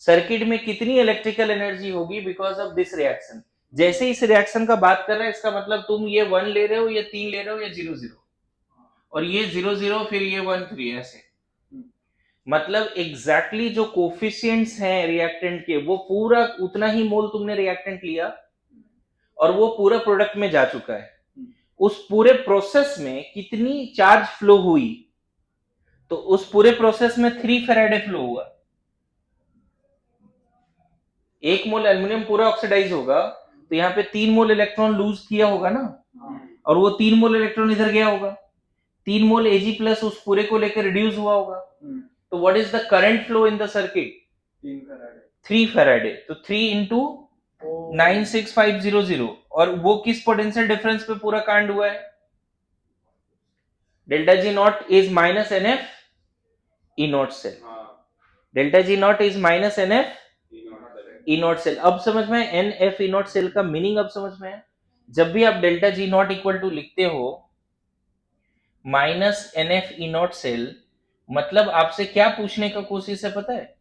Circuit में कितनी इलेक्ट्रिकल एनर्जी होगी बिकॉज ऑफ दिस रिएक्शन। जैसे इस रिएक्शन का बात कर रहा है, इसका मतलब तुम ये 1 ले रहे हो, ये 3 ले रहे हो, ये 0 0, और ये 0 0, फिर ये 1 3, ऐसे। मतलब एग्जैक्टली जो कोफिशिएंट्स हैं रिएक्टेंट के, वो पूरा उतना ही मोल तुमने रिएक्टेंट लिया और वो पूरा प्रोडक्ट में जा चुका है। उस पूरे प्रोसेस में कितनी चार्ज फ्लो हुई? तो उस पूरे प्रोसेस में 3 फैराडे फ्लो हुआ। 1 मोल एल्युमिनियम पूरा ऑक्सीडाइज होगा तो यहाँ पे 3 मोल इलेक्ट्रॉन लूज किया होगा ना, और वो 3 मोल इलेक्ट्रॉन इधर गया होगा, 3 मोल Ag प्लस उस पूरे को लेकर रिड्यूस हुआ होगा। तो what is the current flow in the circuit? 3 Faraday. तो 3 इंटू 96500, और वो किस पोटेंशियल डिफरेंस पे पूरा कांड हुआ है? Delta G naught is minus NF E naught cell. Delta G naught is minus NF E naught cell. अब समझ में NF ई नॉट सेल का मीनिंग अब समझ में है? जब भी आप delta G naught equal to लिखते हो minus NF E naught cell, मतलब आपसे क्या पूछने का कोशिश है पता है?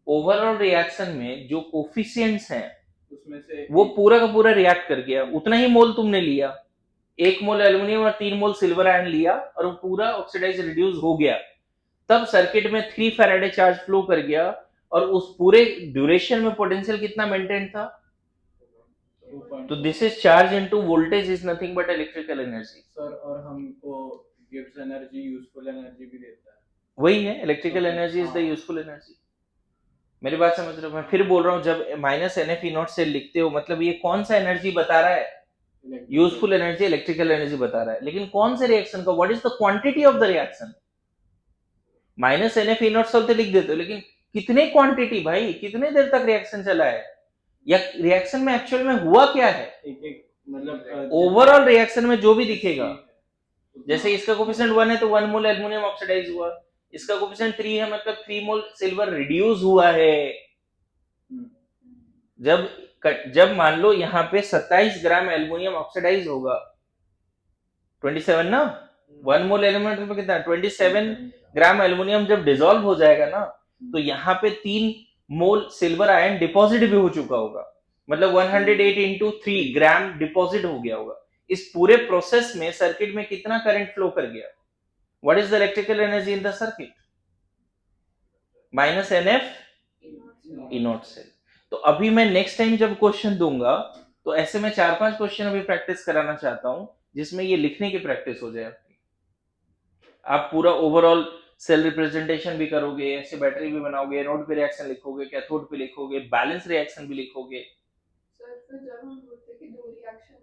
ओवरऑल रिएक्शन में जो कोफिशिएंट्स हैं उसमें से वो पूरा का पूरा रिएक्ट कर गया, उतना ही मोल तुमने लिया, 1 मोल एल्युमिनियम और 3 मोल सिल्वर आयन लिया, और वो पूरा ऑक्सीडाइज रिड्यूस हो गया, तब सर्किट में 3 फैराडे चार्ज फ्लो कर गया, और उस पूरे ड्यूरेशन में पोटेंशियल कितना मेंटेन था? तो this is charge into voltage is nothing but electrical energy. Sir, और हमको गिव्स एनर्जी, यूजफुल एनर्जी भी देता है। वही है, electrical energy is the useful energy. मेरी बात समझ रहे हो? मैं फिर बोल रहा हूँ, जब minus NF E naught cell लिखते हो, मतलब ये कौन सा एनर्जी बता रहा है? यूजफुल एनर्जी, इलेक्ट्रिकल एनर्जी बता रहा है, लेकिन कौन से रिएक्शन का? What is the quantity of the reaction? Minus NF E naught cell तो लिख देते हो, लेकिन कितने क्वांटिटी भाई? कितने देर तक रिएक्शन चला है, या रिएक्शन में एक्चुअल में हुआ क्या है? एक मतलब ओवरऑल रिएक्शन में जो भी दिखेगा, जैसे इसका कोफिशिएंट 1 है तो 1 मोल एल्युमिनियम ऑक्सीडाइज हुआ, इसका कोफिशिएंट 3 है मतलब 3 मोल सिल्वर रिड्यूस हुआ है। जब मान लो यहाँ पे 27 ग्राम एल्युमिनियम ऑक्सीडाइज होगा, 27 ना, 1 मोल एल्युमिनियम पे कितना? 27 ग्राम एल्युमिनियम जब डिसॉल्व हो जाएगा ना, तो यहाँ पे 3 मोल सिल्वर आयन डिपॉजिट भी हो चुका होगा, मतलब 108 इंटू 3 ग्राम डिपॉजिट हो गया होगा। इस पूरे प्रोसेस में सर्किट में कितना करंट फ्लो कर गया? What is the electrical energy in the circuit? Minus NF E naught cell. तो अभी मैं नेक्स्ट टाइम जब क्वेश्चन दूंगा तो ऐसे मैं 4-5 क्वेश्चन अभी प्रैक्टिस कराना चाहता हूं जिसमें ये लिखने की प्रैक्टिस हो जाए आपकी। आप पूरा ओवरऑल सेल रिप्रेजेंटेशन भी करोगे, ऐसे बैटरी भी बनाओगे, एनोड पे रिएक्शन लिखोगे, कैथोड पे लिखोगे, बैलेंस रिएक्शन भी लिखोगे। सर फिर जब हम बोलते हैं कि दो रिएक्शंस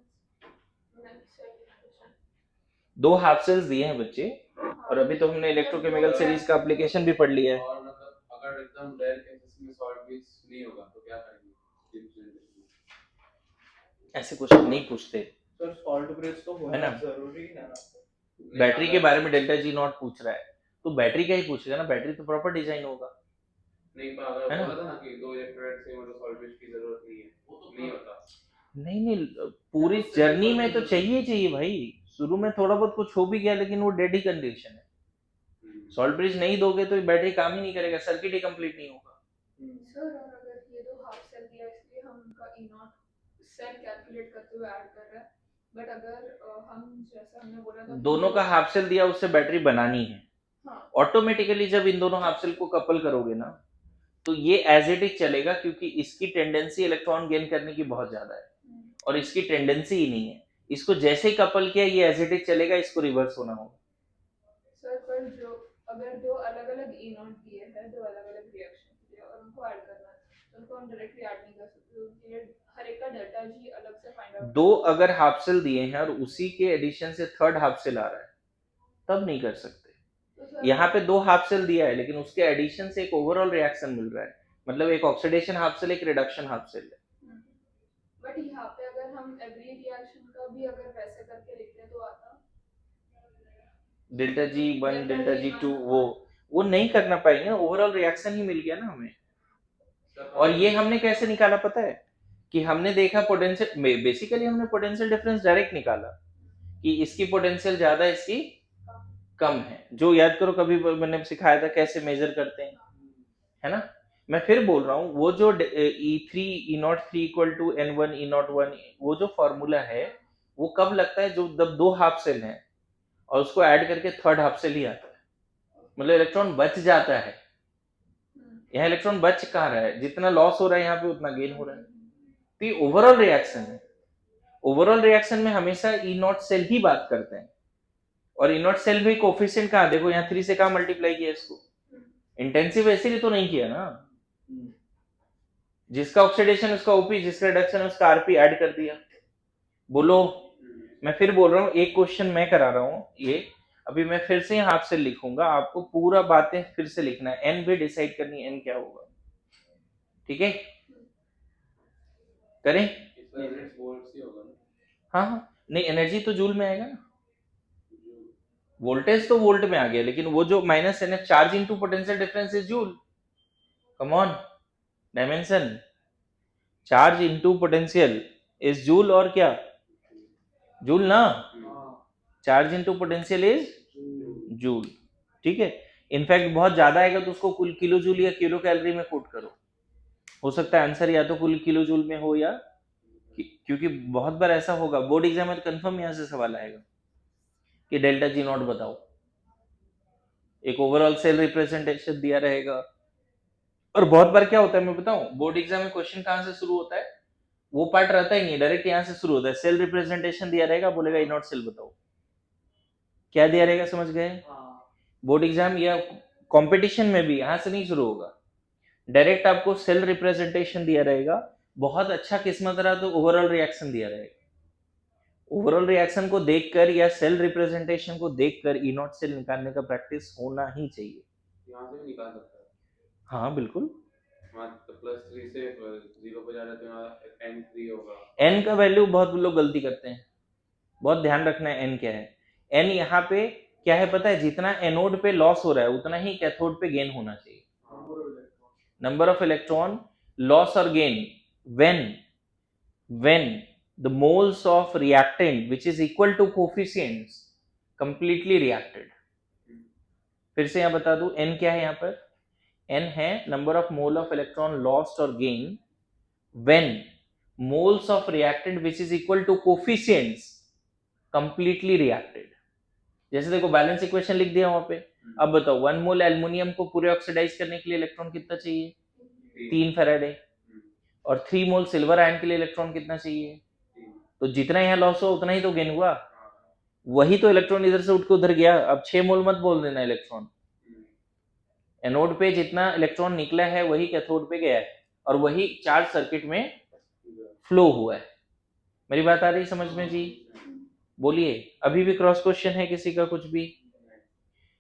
दो हाफ सेल्स दिए हैं बच्चे, और अभी तो हमने इलेक्ट्रोकेमिकल सीरीज का एप्लीकेशन भी पढ़ लिया है। और मतलब अगर एकदम रेयर केसेस में सॉल्ट भी नहीं होगा तो क्या करेंगे रिप्रेजेंटेशन? ऐसे क्वेश्चन नहीं पूछते। सर सॉल्ट ब्रिज तो है होना ना? जरूरी है ना? बैटरी के बारे में डेल्टा जी नॉट पूछ रहा है तो बैटरी का ही पूछेगा ना, बैटरी तो प्रॉपर डिजाइन होगा। नहीं, पर अगर है ना? बोला था ना कि दो इलेक्ट्रोलाइट से मतलब सॉल्ट ब्रिज की जरूरत नहीं है, वो तो नहीं होता। नहीं, पूरी जर्नी में तो चाहिए भाई। शुरू में थोड़ा बहुत कुछ हो भी गया लेकिन वो डेड ही कंडीशन है। सॉल्ट ब्रिज नहीं दोगे तो बैटरी काम ही नहीं करेगा, सर्किट ही कंप्लीट नहीं होगा। सर और अगर ये दो हाफ सेल दिया इसलिए हम उनका ई नॉट सेल कैलकुलेट करते हुए ऐड कर रहे हैं, बट अगर हम जैसा हमने बोला था दोनों का हाफ सेल दिया, उससे बैटरी बनानी है। हाँ ऑटोमेटिकली जब इन दोनों हाफ सेल को कपल करोगे ना तो ये एज इट इज चलेगा, क्योंकि इसकी टेंडेंसी इलेक्ट्रॉन गेन करने की बहुत ज्यादा है और इसकी टेंडेंसी ही नहीं है। इसको जैसे ही कपल किया ये एज इट इज चलेगा, इसको रिवर्स होना होगा। सर पर जो अगर दो अलग अलग ई नॉट दिए हैं, दो अलग अलग रिएक्शन दिए और उनको ऐड करना है तो उनको हम डायरेक्टली ऐड नहीं कर सकते, क्योंकि ये हर एक का डेल्टा जी अलग से फाइंड आउट। दो अगर हाफ सेल दिए हैं और उसी के एडिशन से थर्ड हाफ सेल आ रहा है तब नहीं कर सकते। तो यहाँ पे दो हाफ सेल दिया है लेकिन उसके एडिशन से एक ओवरऑल रिएक्शन मिल रहा है, मतलब एक ऑक्सीडेशन हाफ सेल, एक रिडक्शन हाफ सेल है। बट यहाँ पे अगर हम एवरी रिएक्शन का भी अगर वैसे करके लिखते तो आता डेल्टा जी 1 डेल्टा जी 2 हाँ। वो नहीं करना पाएंगे, ओवरऑल रिएक्शन ही मिल गया ना हमें। और ये हमने कैसे निकाला पता है? कि हमने देखा पोटेंशियल, बेसिकली हमने पोटेंशियल डिफरेंस डायरेक्ट निकाला कि इसकी पोटेंशियल ज्यादा इसकी कम है। जो याद करो कभी मैंने सिखाया था कैसे मेजर करते हैं, है ना? मैं फिर बोल रहा हूँ, वो जो E3 E03 equal to N1 E01 वो जो फॉर्मूला है वो कब लगता है? जो जब दो हाफ सेल हैं और उसको ऐड करके थर्ड हाफ सेल ही आता है, मतलब इलेक्ट्रॉन बच जाता है। यहाँ इलेक्ट्रॉन बच कहाँ रहा है? जितना लॉस हो रहा है यहाँ पे उतना गेन हो रहा है। तो ये ओवरऑल रिएक्शन है। ओवरऑल रिएक्शन में हमेशा ई नॉट सेल ही बात करते हैं, और ई नॉट सेल भी कोफिशिएंट कहाँ देखो, यहाँ 3 से कहाँ मल्टीप्लाई किया इसको? इंटेंसिव इसीलिए तो नहीं किया ना। जिसका ऑक्सीडेशन उसका ओपी, जिसका रिडक्शन उसका आरपी ऐड कर दिया। बोलो, मैं फिर बोल रहा हूँ, एक क्वेश्चन मैं करा रहा हूँ ये, अभी मैं फिर से हाफ से लिखूंगा, आपको पूरा बातें फिर से लिखना है, एन भी डिसाइड करनी है एन क्या होगा, ठीक है? करें? हाँ, नहीं एनर्जी तो जूल में आएगा ना, वोल्टेज तो वोल्ट में आ गया, लेकिन वो जो minus n charge into potential difference is joule. Come on, dimension charge into potential is joule, और क्या जूल ना, charge into potential is joule, ठीक है? इनफैक्ट बहुत ज्यादा आएगा तो उसको कुल किलो जूल या किलो कैलोरी में कोट करो, हो सकता है आंसर या तो कुल किलो जूल में हो या क्योंकि बहुत बार ऐसा होगा, बोर्ड एग्जाम में कंफर्म यहां से सवाल आएगा कि डेल्टा जी नॉट बताओ, एक ओवरऑल सेल रिप्रेजेंटेशन दिया रहेगा। और बहुत बार क्या होता है मैं बताऊं, बोर्ड एग्जाम में क्वेश्चन कहां से शुरू होता है? वो पार्ट रहता ही नहीं, डायरेक्ट यहां से शुरू होता है, सेल रिप्रेजेंटेशन दिया रहेगा, बोलेगा ई नॉट सेल बताओ, क्या दिया रहेगा, समझ गए? बोर्ड एग्जाम या कंपटीशन में भी यहां से नहीं शुरू होगा, डायरेक्ट आपको सेल रिप्रेजेंटेशन दिया रहेगा। बहुत अच्छा किस्मत रहा तो ओवरऑल रिएक्शन दिया रहेगा, ओवरऑल रिएक्शन को देखकर या सेल रिप्रेजेंटेशन को देखकर ई नॉट सेल निकालने का प्रैक्टिस होना ही चाहिए। यहाँ से भी निकाल सकता है? हाँ बिल्कुल, तो +3 से 0 पे जा रहा है तो यहाँ N3 होगा। n का वैल्यू बहुत लोग गलती करते हैं, बहुत ध्यान रखना है n क्या है। n यहाँ पे क्या है पता है? जितना एनोड पे लॉस हो रहा है उतना ही कैथोड पे गेन होना चाहिए। नंबर ऑफ इलेक्ट्रॉन लॉस और gain when the moles of reactant which is equal to coefficients completely reacted। फिर से यहां बता दूं n क्या है, यहां पर n है number of mole of electron lost और gain when moles of reactant which is equal to coefficients completely reacted. जैसे देखो बैलेंस इक्वेशन लिख दिया वहां पे। अब बताओ 1 मोल एल्युमिनियम को पूरे ऑक्सीडाइज करने के लिए इलेक्ट्रॉन कितना चाहिए? 3 फैराडे। और 3 मोल सिल्वर आयन के लिए इलेक्ट्रॉन कितना चाहिए? तो जितना यहाँ लॉस हो उतना ही तो गेन हुआ। वही तो इलेक्ट्रॉन इधर से उठ के उधर गया। अब 6 मोल मत बोल देना इलेक्ट्रॉन। एनोड पे जितना इलेक्ट्रॉन निकला है वही कैथोड पे गया है और वही चार्ज सर्किट में फ्लो हुआ है। मेरी बात आ रही समझ में जी? बोलिए, अभी भी क्रॉस क्वेश्चन है किसी का कुछ भी?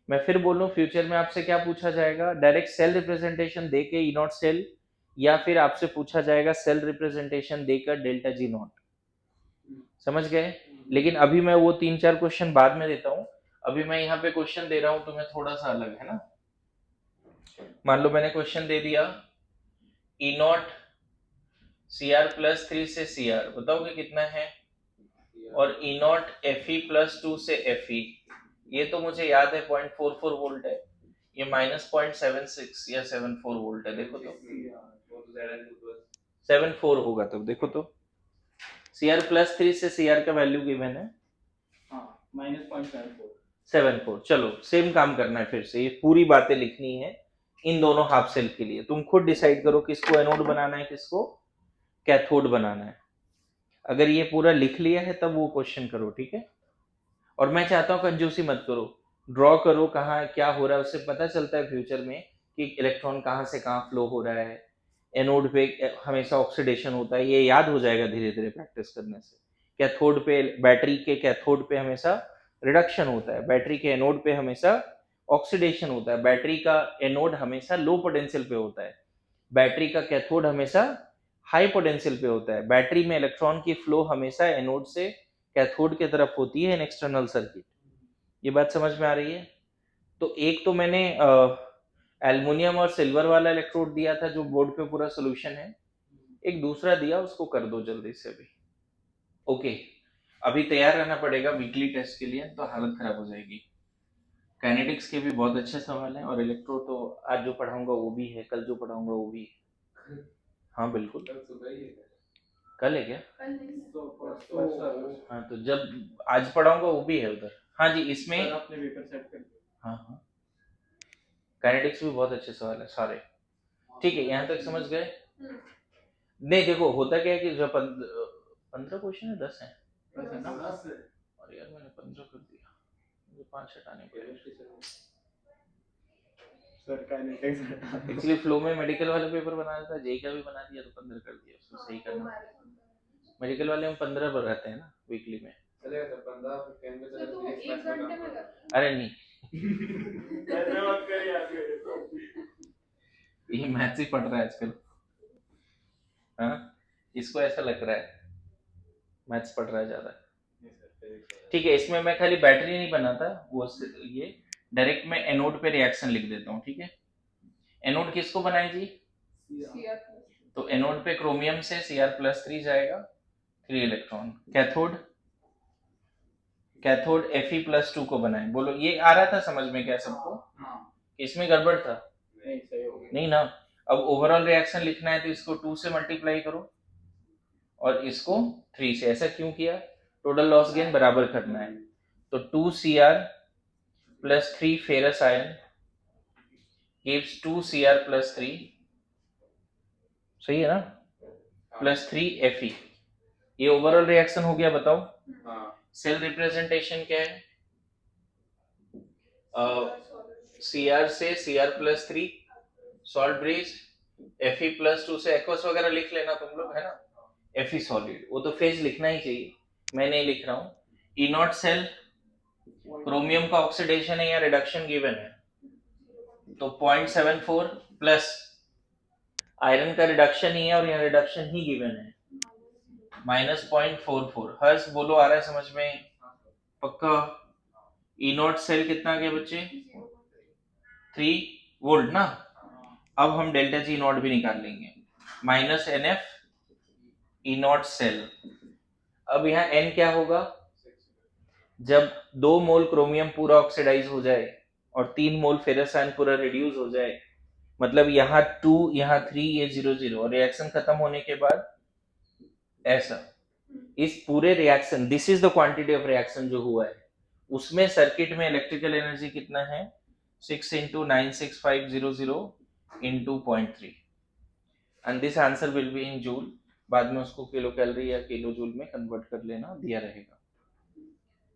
मैं फिर बोलूं, फ्यूचर में आपसे क्या पूछा जाएगा? डायरेक्ट सेल रिप्रेजेंटेशन देके ई नॉट सेल, या फिर आपसे पूछा जाएगा सेल रिप्रेजेंटेशन देकर डेल्टा जी नॉट। समझ गए? लेकिन अभी मैं वो 3-4 क्वेश्चन बाद में देता हूं। अभी मैं यहाँ पे क्वेश्चन दे रहा हूं तो मैं थोड़ा सा अलग है ना। मान लो मैंने क्वेश्चन दे दिया ई नॉट Cr+3 से Cr, बताओगे कितना है? और ई नॉट Fe+2 से Fe, ये तो मुझे याद है 0.44 वोल्ट है। ये -0.76 या 74 वोल्ट है। देखो तो 74 होगा तब। देखो तो Cr+3 से Cr का वैल्यू गिवन है -0.74। चलो सेम काम करना है फिर से। ये पूरी बातें लिखनी है इन दोनों हाफ सेल के लिए। तुम खुद डिसाइड करो किसको एनोड बनाना है किसको कैथोड बनाना है। अगर ये पूरा लिख लिया है तब वो क्वेश्चन करो, ठीक है? और मैं चाहता हूँ कंजूसी मत करो, ड्रॉ करो कहाँ क्या हो रहा है। उससे पता चलता है फ्यूचर में कि इलेक्ट्रॉन कहाँ से कहाँ फ्लो हो रहा है। एनोड पे हमेशा ऑक्सीडेशन होता है, ये याद हो जाएगा धीरे धीरे प्रैक्टिस करने से। कैथोड पे, बैटरी के कैथोड पे हमेशा रिडक्शन होता है, बैटरी के एनोड पे हमेशा ऑक्सीडेशन होता है। बैटरी का एनोड हमेशा लो पोटेंशियल पे होता है, बैटरी का कैथोड हमेशा हाई पोटेंशियल पे होता है। बैटरी में इलेक्ट्रॉन की फ्लो हमेशा एनोड से कैथोड की तरफ होती है इन एक्सटर्नल सर्किट। ये बात समझ में आ रही है? तो एक तो मैंने एल्युमिनियम और सिल्वर वाला इलेक्ट्रोड दिया था जो बोर्ड पे पूरा सोल्यूशन है। एक दूसरा दिया, उसको कर दो जल्दी से भी। ओके, अभी तैयार रहना पड़ेगा वीकली टेस्ट के लिए, तो हालत खराब हो जाएगी। काइनेटिक्स के भी बहुत अच्छे सवाल हैं और इलेक्ट्रो तो आज जो पढ़ाऊंगा वो भी है, कल जो पढ़ाऊंगा वो भी है। हाँ बिल्कुल, कल है क्या? हाँ तो जब आज पढ़ाऊंगा वो भी है उधर। हाँ जी, इसमें आपने पेपर सेट कर दिया। हाँ काइनेटिक्स भी बहुत अच्छे सवाल है सारे। ठीक है, यहाँ तक समझ गए? नहीं देखो होता क्या है कि जो 15 क्वेश्चन है 10 है और यार मैंने 15 कर दिया, मुझे 5 हटाने पड़ेंगे। सर काइनेटिक्स एक्चुअली फ्लो में मेडिकल वाला पेपर बनाया था, जेई का भी बना दिया तो 15 कर दिया। उसको सही करना, मेडिकल वाले हम 15 पर रहते हैं ना वीकली में। चलेगा सर 15 15 में तो तू 1 घंटे में कर। अरे नहीं धन्यवाद कर यार। ये मैथ्स ही पढ़ रहा है आजकल। हाँ इसको ऐसा लग रहा है मैथ्स पढ़ रहा है ज्यादा। ठीक है, इसमें मैं खाली बैटरी नहीं बनाता, वो ये डायरेक्ट मैं एनोड पे रिएक्शन लिख देता हूँ। ठीक है, एनोड किसको बनाए जी? Cr+. तो एनोड पे क्रोमियम से Cr+3 जाएगा, 3 इलेक्ट्रॉन। कैथोड Fe+2 को बनाए। बोलो ये आ रहा था समझ में क्या सबको? इसमें गड़बड़ था? नहीं सही हो गया। नहीं ना। अब ओवरऑल रिएक्शन लिखना है तो इसको 2 से मल्टीप्लाई करो और इसको 3 से। ऐसा क्यों किया? टोटल लॉस गेन बराबर करना है। तो 2Cr+3 ferrous ion gives 2Cr+3, सही है ना, +3 Fe। ये ओवरऑल रिएक्शन हो गया। बताओ सेल रिप्रेजेंटेशन क्या है? Cr से Cr+3 सॉल्ट ब्रिज, Fe+2 से एक्वस वगैरह लिख लेना तुम लोग, है ना। Fe सॉलिड, वो तो फेज लिखना ही चाहिए, मैं नहीं लिख रहा हूँ। ई नॉट सेल, क्रोमियम का ऑक्सीडेशन है या रिडक्शन गिवन है, तो 0.74 प्लस आयरन का रिडक्शन ही है और यहाँ रिडक्शन ही गिवन है, -0.44। हर्ष बोलो आ रहा है समझ में? पक्का? ई नॉट सेल कितना आ गया बच्चे? 3 वोल्ट ना। अब हम डेल्टा जी नॉट भी निकाल लेंगे, -NF ई नॉट सेल। अब यहाँ N क्या होगा? जब 2 मोल क्रोमियम पूरा ऑक्सीडाइज हो जाए और 3 मोल फेरस आयन पूरा रिड्यूस हो जाए, मतलब यहाँ 2 यहाँ 3 ये 0 0 और रिएक्शन खत्म होने के बाद ऐसा, इस पूरे reaction, this is the quantity of reaction जो हुआ है, उसमें सर्किट में इलेक्ट्रिकल एनर्जी कितना है 6 into 96500 into 0.3 and this answer will be in joule. बाद में उसको किलो कैलोरी या किलो जूल में कन्वर्ट कर लेना, दिया रहेगा।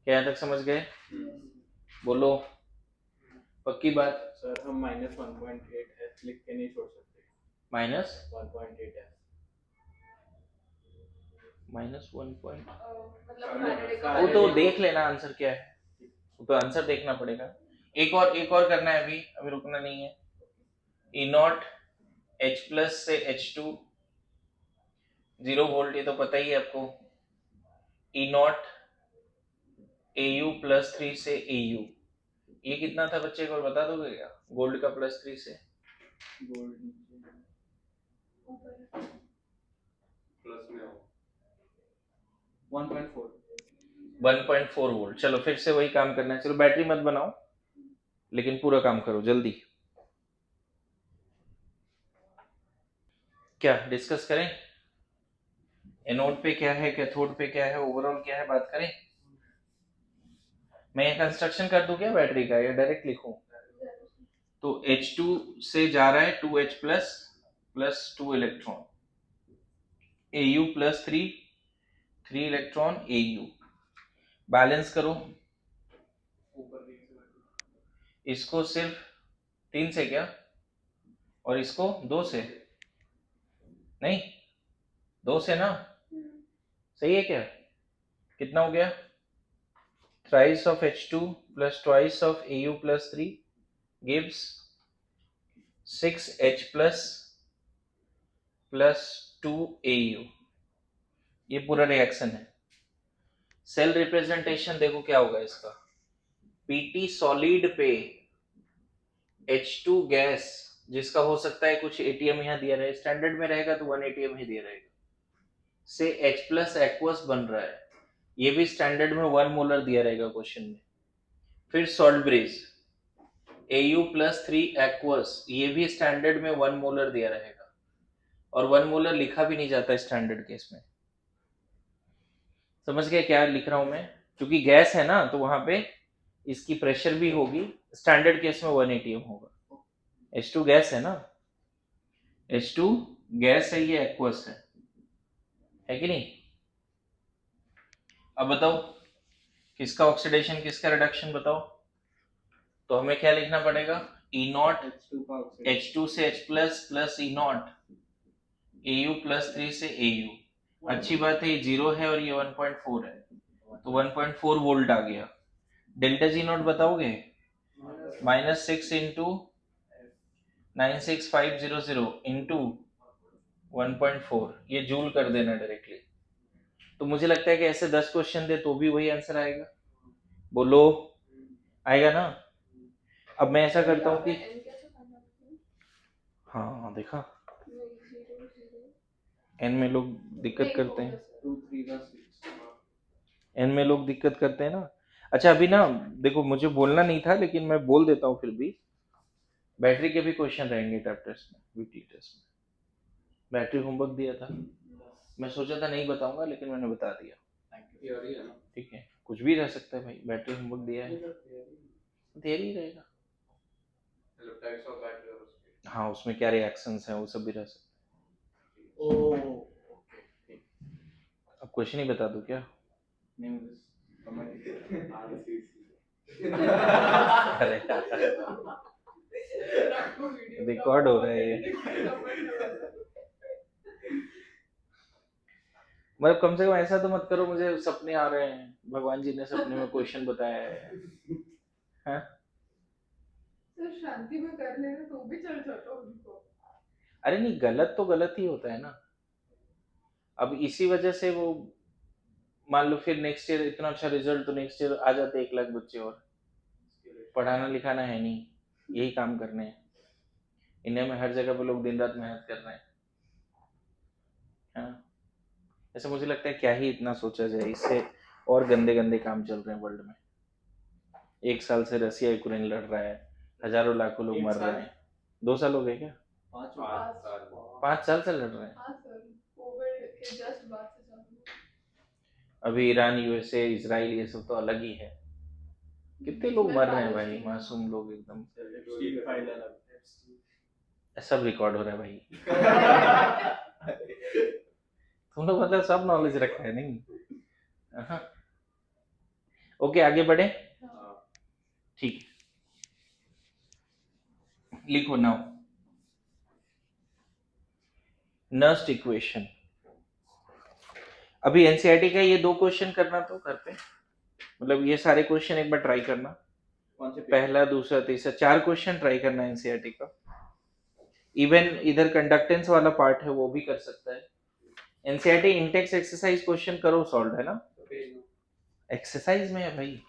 क्या यहाँ तक समझ गए? बोलो, पक्की बात? सर हम माइनस 1.8 एस लिख के नहीं छोड़ सकते। माइनस 1.8 एस माइनस 1 पॉइंट, मतलब फैराडे का वो तो देख लेना आंसर क्या है, वो तो आंसर देखना पड़ेगा। एक और करना है, अभी रुकना नहीं है। ई नॉट H प्लस से H2 0 वोल्ट, ये तो पता ही है आपको। ई नॉट AU प्लस 3 से AU, ये कितना था बच्चे को बता दोगे क्या? गोल्ड का प्लस 3 से गोल्ड प्लस में हो 1.4 1.4 वोल्ट। चलो फिर से वही काम करना है। चलो बैटरी मत बनाओ, लेकिन पूरा काम करो जल्दी। क्या डिस्कस करें? एनोड पे क्या है, कैथोड पे क्या है, ओवरऑल क्या है, बात करें? मैं कंस्ट्रक्शन कर दूं क्या बैटरी का, या डायरेक्ट लिखूं? तो H2 से जा रहा है 2H plus plus 2 electron, AU plus 3 electron AU, balance करो। इसको सिर्फ 3 से क्या, और इसको 2 से, नहीं 2 से ना, सही है क्या? कितना हो गया? thrice of H2 plus twice of AU plus 3 gives 6H plus 2 AU। ये पूरा रिएक्शन है। सेल रिप्रेजेंटेशन देखो क्या होगा इसका, PT सॉलिड पे H2 गैस, जिसका हो सकता है कुछ ATM यहाँ दिया रहे, स्टैंडर्ड में रहेगा तो 1 ATM ही दिया रहेगा, से H प्लस एक्वस बन रहा है, ये भी स्टैंडर्ड में 1 मोलर दिया रहेगा क्वेश्चन में। फिर salt bridge AU plus 3 aqueous, ये भी स्टैंडर्ड में 1 मोलर दिया रहेगा, और 1 मोलर लिखा भी नहीं जाता स्टैंडर्ड केस में। समझ गए क्या लिख रहा हूं मैं? क्योंकि गैस है ना, तो वहां पे इसकी प्रेशर भी होगी, स्टैंडर्ड केस में 1 ATM होगा। H2 गैस है ना, H2 गैस है, ये एक्वस है कि नहीं? अब बताओ किसका ऑक्सीडेशन किसका रिडक्शन बताओ। तो हमें क्या लिखना पड़ेगा, E नॉट H2 से H plus plus E not AU plus 3 से AU। अच्छी बात है, ये 0 है और ये 1.4 है, तो 1.4 वोल्ट आ गया। डेल्टा जी नॉट बताओगे? -6 इंटू 96500 इंटू 1.4, ये जूल कर देना डायरेक्टली। तो मुझे लगता है कि ऐसे 10 क्वेश्चन दे तो भी वही आंसर आएगा। बोलो, आएगा ना? अब मैं ऐसा करता हूँ कि हाँ देखा, एन में लोग दिक्कत करते हैं, 2 3 का 6 एन में लोग दिक्कत करते हैं ना। अच्छा अभी ना देखो, मुझे बोलना नहीं था लेकिन मैं बोल देता हूँ फिर भी, बैटरी के भी क्वेश्चन रहेंगे टैब टेस्ट में, वीकली टेस्ट में। बैटरी होमवर्क दिया था, मैं सोचा था नहीं बताऊंगा लेकिन मैंने बता दिया। थियरी है ना, ठीक है, कुछ भी रह सकता है भाई, बैटरी होमवर्क दिया है, थियरी रहेगा। मतलब टाइप्स ऑफ बैटरी और उसके हाँ, उसमें क्या रिएक्शंस हैं वो सब भी रह सकता ओ ओके। है। अब क्वेश्चन ही बता दूं क्या? नहीं मुझे समझ नहीं अरे रिकॉर्ड हो रहा है ये, मतलब कम से कम ऐसा तो मत करो मुझे सपने आ रहे हैं, भगवान जी ने सपने में क्वेश्चन बताया है। हाँ? सर शांति में कर लेना तो भी चल जाता उनको। अरे नहीं, गलत तो गलत ही होता है ना। अब इसी वजह से वो, मान लो फिर नेक्स्ट ईयर इतना अच्छा रिजल्ट, तो नेक्स्ट ईयर आ जाते 1 लाख बच्चे, और पढ़ाना लिखाना है नहीं, यही काम करने हैं। इंडिया में हर जगह पे लोग दिन रात मेहनत कर रहे हैं। हाँ, ऐसा मुझे लगता है क्या ही इतना सोचा जाए, इससे और गंदे गंदे काम चल रहे हैं वर्ल्ड में। 1 साल से रसिया यूक्रेन लड़ रहा है, हजारों लाखों लोग 1 मर साल? रहे हैं। 2 साल हो गए क्या? 5 5 साल से लड़ रहे हैं। हाँ सर, कोविड के जस्ट बाद से चालू हुआ। अभी ईरान, यूएसए, इजराइल, ये सब तो अलग ही है। कितने लोग मर रहे हैं भाई, मासूम लोग एकदम। एप्स्टीन फाइल अलग। सब रिकॉर्ड हो रहा है भाई। तुम लोग मतलब सब नॉलेज रखा है नहीं। हाँ। ओके, आगे बढ़े। ठीक, लिखो नाउ नर्स्ट इक्वेशन। अभी एनसीईआरटी का ये 2 क्वेश्चन करना तो घर पे, मतलब ये सारे क्वेश्चन एक बार ट्राई करना, कौन से पहला, दूसरा, तीसरा, 4 क्वेश्चन ट्राई करना एनसीईआरटी का। इवन इधर कंडक्टेंस वाला पार्ट है वो भी कर सकता है। एनसीईआरटी इंटेक्स एक्सरसाइज क्वेश्चन करो, सॉल्व है ना, एक्सरसाइज में है भाई,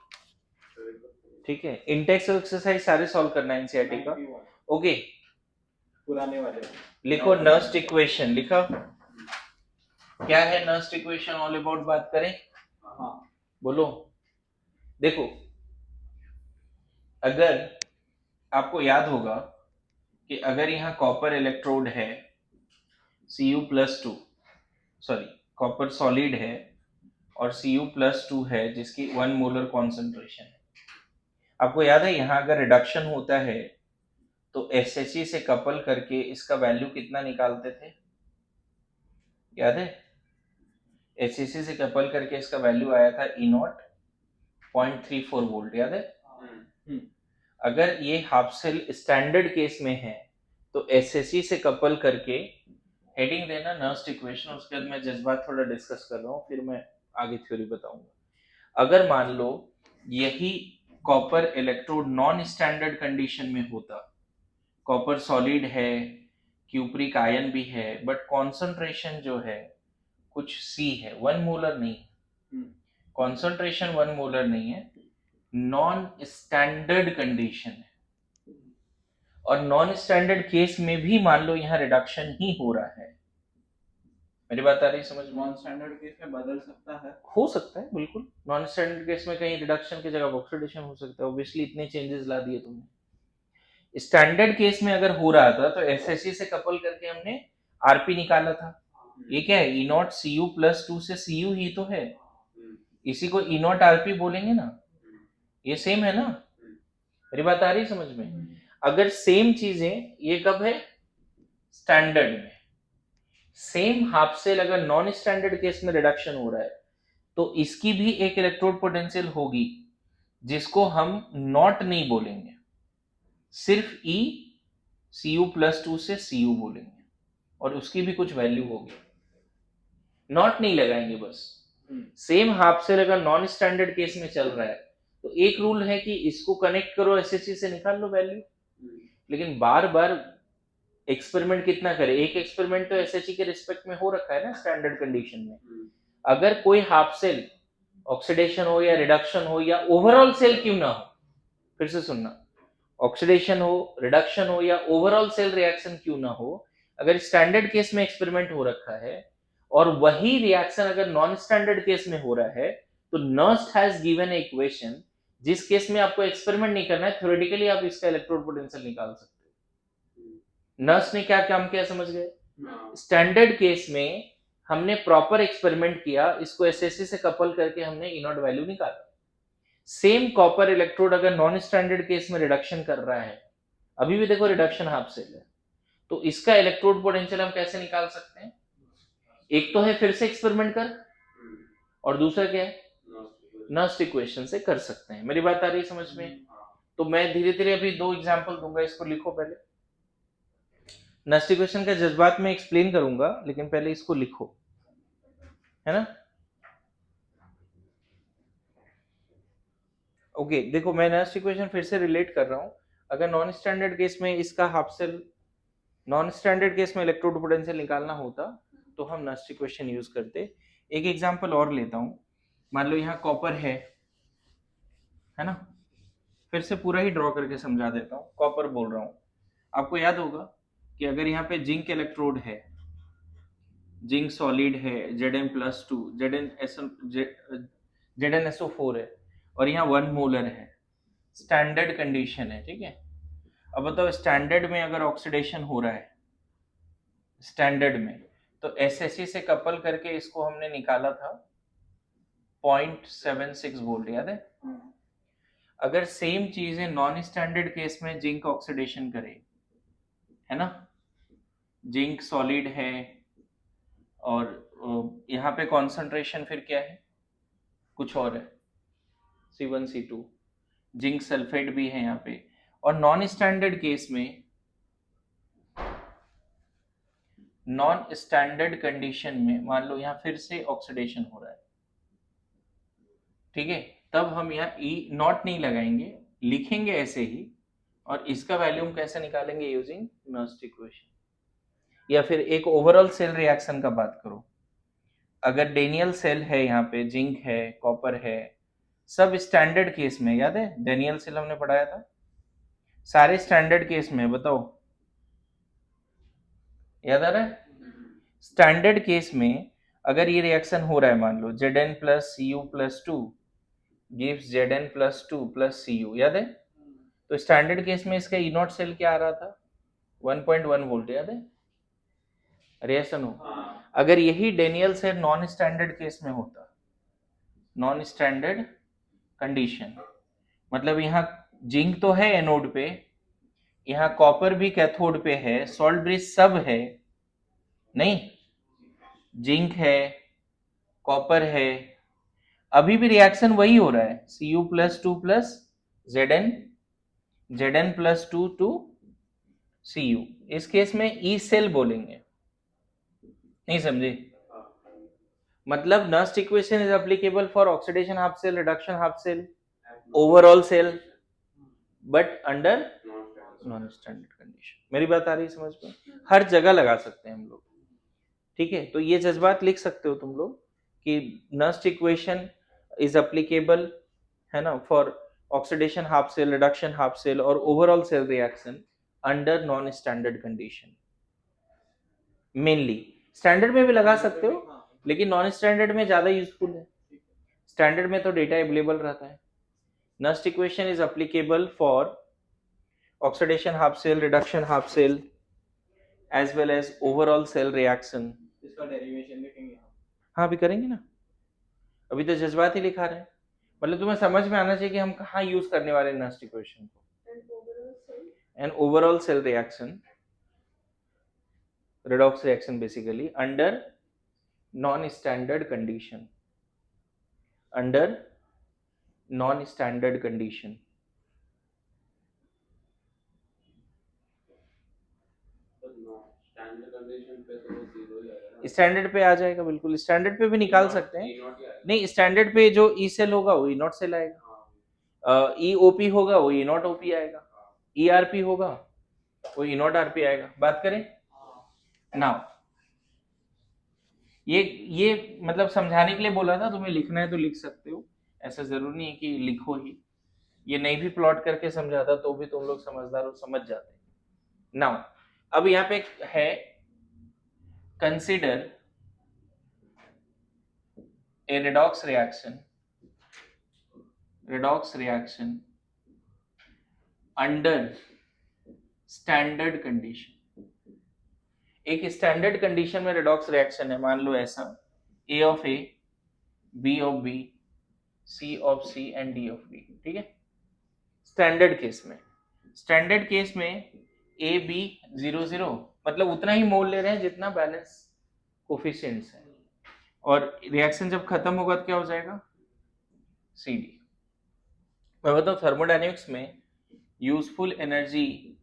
ठीक है। इंटेक्स एक्सरसाइज सारे सॉल्व करना है एनसीईआरटी का। ओके, पुराने वाले लिखो नर्स्ट इक्वेशन। लिखा क्या है नर्स्ट इक्वेशन ऑल अबाउट, बात करें। हाँ बोलो। देखो, अगर आपको याद होगा कि अगर यहाँ कॉपर इलेक्ट्रोड है Cu+2, सॉरी कॉपर सॉलिड है और Cu+2 है जिसकी 1 मोलर कॉन्सेंट्रेशन है। आपको याद है यहाँ अगर रिडक्शन होता है तो SHE से कपल करके इसका वैल्यू कितना निकालते थे, याद है। HEC से कपल करके इसका वैल्यू आया था E0 0.34 वोल्ट, याद है। अगर ये हाफ सेल स्टैंडर्ड केस में है तो SHE से कपल करके, हेडिंग देना नर्स्ट इक्वेशन, उसके बाद मैं जज्बात थोड़ा डिस्कस कर रहा हूँ, फिर मैं आगे थ्योरी बताऊंगा। अगर मान लो यही copper electrode non standard condition में होता, कॉपर सॉलिड है, क्यूप्रिक आयन भी है, बट कॉन्सेंट्रेशन जो है कुछ C है, 1 मोलर नहीं, कॉन्सेंट्रेशन 1 मोलर नहीं है, नॉन स्टैंडर्ड कंडीशन है। और नॉन स्टैंडर्ड केस में भी मान लो यहाँ रिडक्शन ही हो रहा है। मेरी बात आ रही समझ में। नॉन स्टैंडर्ड केस में बदल सकता है, हो सकता है बिल्कुल, नॉन स्टैंडर्ड केस में कहीं रिडक्शन की जगह ऑक्सीडेशन हो सकता है, ऑब्वियसली इतने चेंजेस ला दिए तुमने। स्टैंडर्ड केस में अगर हो रहा था तो SHE से कपल करके हमने आरपी निकाला था। ये क्या है, E0 Cu+2 से Cu ही तो है, इसी को E0 आरपी बोलेंगे ना, ये सेम है ना। मेरी बात आ रही समझ में। अगर सेम चीजें ये कब है, स्टैंडर्ड में। सेम हाफ सेल अगर नॉन स्टैंडर्ड केस में रिडक्शन हो रहा है तो इसकी भी एक इलेक्ट्रोड पोटेंशियल होगी जिसको हम नॉट नहीं बोलेंगे, सिर्फ E Cu+2 से Cu बोलेंगे और उसकी भी कुछ वैल्यू होगी, नॉट नहीं लगाएंगे बस। सेम हाफ सेल अगर नॉन स्टैंडर्ड केस में चल रहा है तो एक रूल है कि इसको कनेक्ट करो SHE से, निकाल लो वैल्यू। लेकिन बार बार एक्सपेरिमेंट कितना करे, एक एक्सपेरिमेंट तो SHE के रिस्पेक्ट में हो रखा है ना स्टैंडर्ड कंडीशन में। अगर कोई हाफ सेल ऑक्सीडेशन हो या रिडक्शन हो या ओवरऑल सेल क्यों ना हो, फिर से सुनना, ऑक्सीडेशन हो, रिडक्शन हो या ओवरऑल सेल रिएक्शन क्यों ना हो, अगर स्टैंडर्ड केस में एक्सपेरिमेंट हो रखा है और वही रिएक्शन अगर नॉन स्टैंडर्ड केस में हो रहा है तो Nernst has given A equation, जिस केस में आपको एक्सपेरिमेंट नहीं करना है, थ्योरेटिकली आप इसका इलेक्ट्रोड पोटेंशियल निकाल सकते हो। नर्स्ट ने क्या काम किया समझ गए। स्टैंडर्ड केस में हमने प्रॉपर एक्सपेरिमेंट किया, इसको SHE से कपल करके हमने E0 वैल्यू निकाला। सेम कॉपर इलेक्ट्रोड अगर नॉन स्टैंडर्ड केस में रिडक्शन कर रहा है, अभी भी देखो रिडक्शन हाफ सेल है, तो इसका इलेक्ट्रोड पोटेंशियल हम कैसे निकाल सकते हैं। एक तो है फिर से एक्सपेरिमेंट कर, और दूसरा क्या है, नर्स्ट इक्वेशन से कर सकते हैं। मेरी बात आ रही है समझ में। तो मैं धीरे धीरे अभी 2 एग्जांपल दूंगा, इसको लिखो पहले। नर्स्ट इक्वेशन का जज्बात में एक्सप्लेन करूंगा, लेकिन पहले इसको लिखो, है ना। ओके, देखो मैं नर्स्ट इक्वेशन फिर से रिलेट कर रहा हूं। अगर नॉन स्टैंडर्ड केस में इसका half cell, non standard case में इलेक्ट्रोड पोटेंशियल निकालना होता तो हम नर्स्ट इक्वेशन यूज करते। एक एग्जांपल और लेता हूं, मान लो यहाँ कॉपर है ना, फिर से पूरा ही ड्रॉ करके समझा देता हूँ। कॉपर बोल रहा हूँ, आपको याद होगा कि अगर यहाँ पे जिंक इलेक्ट्रोड है, जिंक सॉलिड है, Zn+2, ZnSO4 है और यहाँ 1 मोलर है, स्टैंडर्ड कंडीशन है, ठीक है। अब बताओ स्टैंडर्ड में अगर ऑक्सीडेशन हो रहा है स्टैंडर्ड में, तो SHE से कपल करके इसको हमने निकाला था 0.76 वोल्ट, याद है? अगर सेम चीजें नॉन स्टैंडर्ड केस में जिंक ऑक्सीडेशन करे, है ना, जिंक सॉलिड है और यहाँ पे कॉन्सेंट्रेशन फिर क्या है, कुछ और है, C1C2, जिंक सल्फेट भी है यहाँ पे, और नॉन स्टैंडर्ड केस में, नॉन स्टैंडर्ड कंडीशन में मान लो यहाँ फिर से ऑक्सीडेशन हो रहा है, ठीक है, तब हम यहाँ ई नॉट नहीं लगाएंगे, लिखेंगे ऐसे ही, और इसका वैल्यू हम कैसे निकालेंगे, यूजिंग नर्स्ट इक्वेशन। या फिर एक ओवरऑल सेल रिएक्शन का बात करो, अगर डेनियल सेल है, यहाँ पे जिंक है, कॉपर है, सब स्टैंडर्ड केस में, याद है डेनियल सेल हमने पढ़ाया था, सारे स्टैंडर्ड केस में, बताओ याद आ रहा है? स्टैंडर्ड केस में अगर ये रिएक्शन हो रहा है, मान लो Zn plus Cu plus 2 gives Zn plus 2 plus Cu, याद है? तो स्टैंडर्ड केस में इसका E0 सेल क्या आ रहा था, 1.1 वोल्ट, याद है? रिएक्शन हो, अगर यही Daniell cell non standard case में होता, नॉन स्टैंडर्ड कंडीशन, मतलब यहाँ जिंक तो है एनोड पे, यहाँ कॉपर भी कैथोड पे है, सॉल्ट ब्रिज सब है, नहीं, जिंक है, कॉपर है, अभी भी रिएक्शन वही हो रहा है, Cu plus 2 plus Zn plus 2 to Cu, इस केस में ई सेल बोलेंगे, नहीं समझे? मतलब Nernst equation is applicable for oxidation half cell, reduction half cell, overall cell, but under non standard condition. मेरी बात आ रही है समझ में? हर जगह लगा सकते हैं हम लोग, ठीक है? तो ये जज्बात लिख सकते हो तुम लोग कि नर्स्ट इक्वेशन इज एप्लीकेबल, है ना, for oxidation half cell, reduction half cell और overall cell reaction under non standard condition. Mainly standard में भी लगा सकते हो, लेकिन नॉन स्टैंडर्ड में ज्यादा यूजफुल है, स्टैंडर्ड में तो डेटा अवेलेबल रहता है। Nernst equation is applicable for oxidation half cell, reduction half cell as well as overall cell reaction. इसका डेरिवेशन लिखेंगे। हाँ अभी करेंगे ना, अभी तो जज्बात ही लिखा रहे हैं, मतलब तुम्हें समझ में आना चाहिए कि हम कहाँ यूज करने वाले हैं नर्स्ट इक्वेशन को। And overall cell reaction, redox reaction basically under non-standard condition, under non-standard condition। Standard पे आ जाएगा, बिल्कुल स्टैंडर्ड पे भी निकाल सकते हैं, नहीं स्टैंडर्ड पे जो ई सेल होगा वो ई नॉट सेल आएगा, ई ओपी होगा वो ई नॉट ओपी आएगा, ई आरपी होगा वो ई नॉट आरपी आएगा। बात करें नाउ, ये मतलब समझाने के लिए बोला था, तुम्हें लिखना है तो लिख सकते हो, ऐसा जरूरी नहीं है कि लिखो ही, ये नहीं भी प्लॉट करके समझाता तो भी तुम लोग समझदार हो, समझ जाते। नाउ अब यहाँ पे है consider a redox reaction under standard condition. एक स्टैंडर्ड कंडीशन में redox रिएक्शन है, मान लो ऐसा A of A, B of B, C of C and D of D, ठीक है? स्टैंडर्ड केस में, स्टैंडर्ड केस में A B 0 0 मतलब उतना ही मोल ले रहे हैं जितना बैलेंस कोफिशिएंट्स है, और रिएक्शन जब खत्म होगा तो क्या हो जाएगा, CD। मैं बताऊं थर्मोडायनेमिक्स में यूजफुल एनर्जी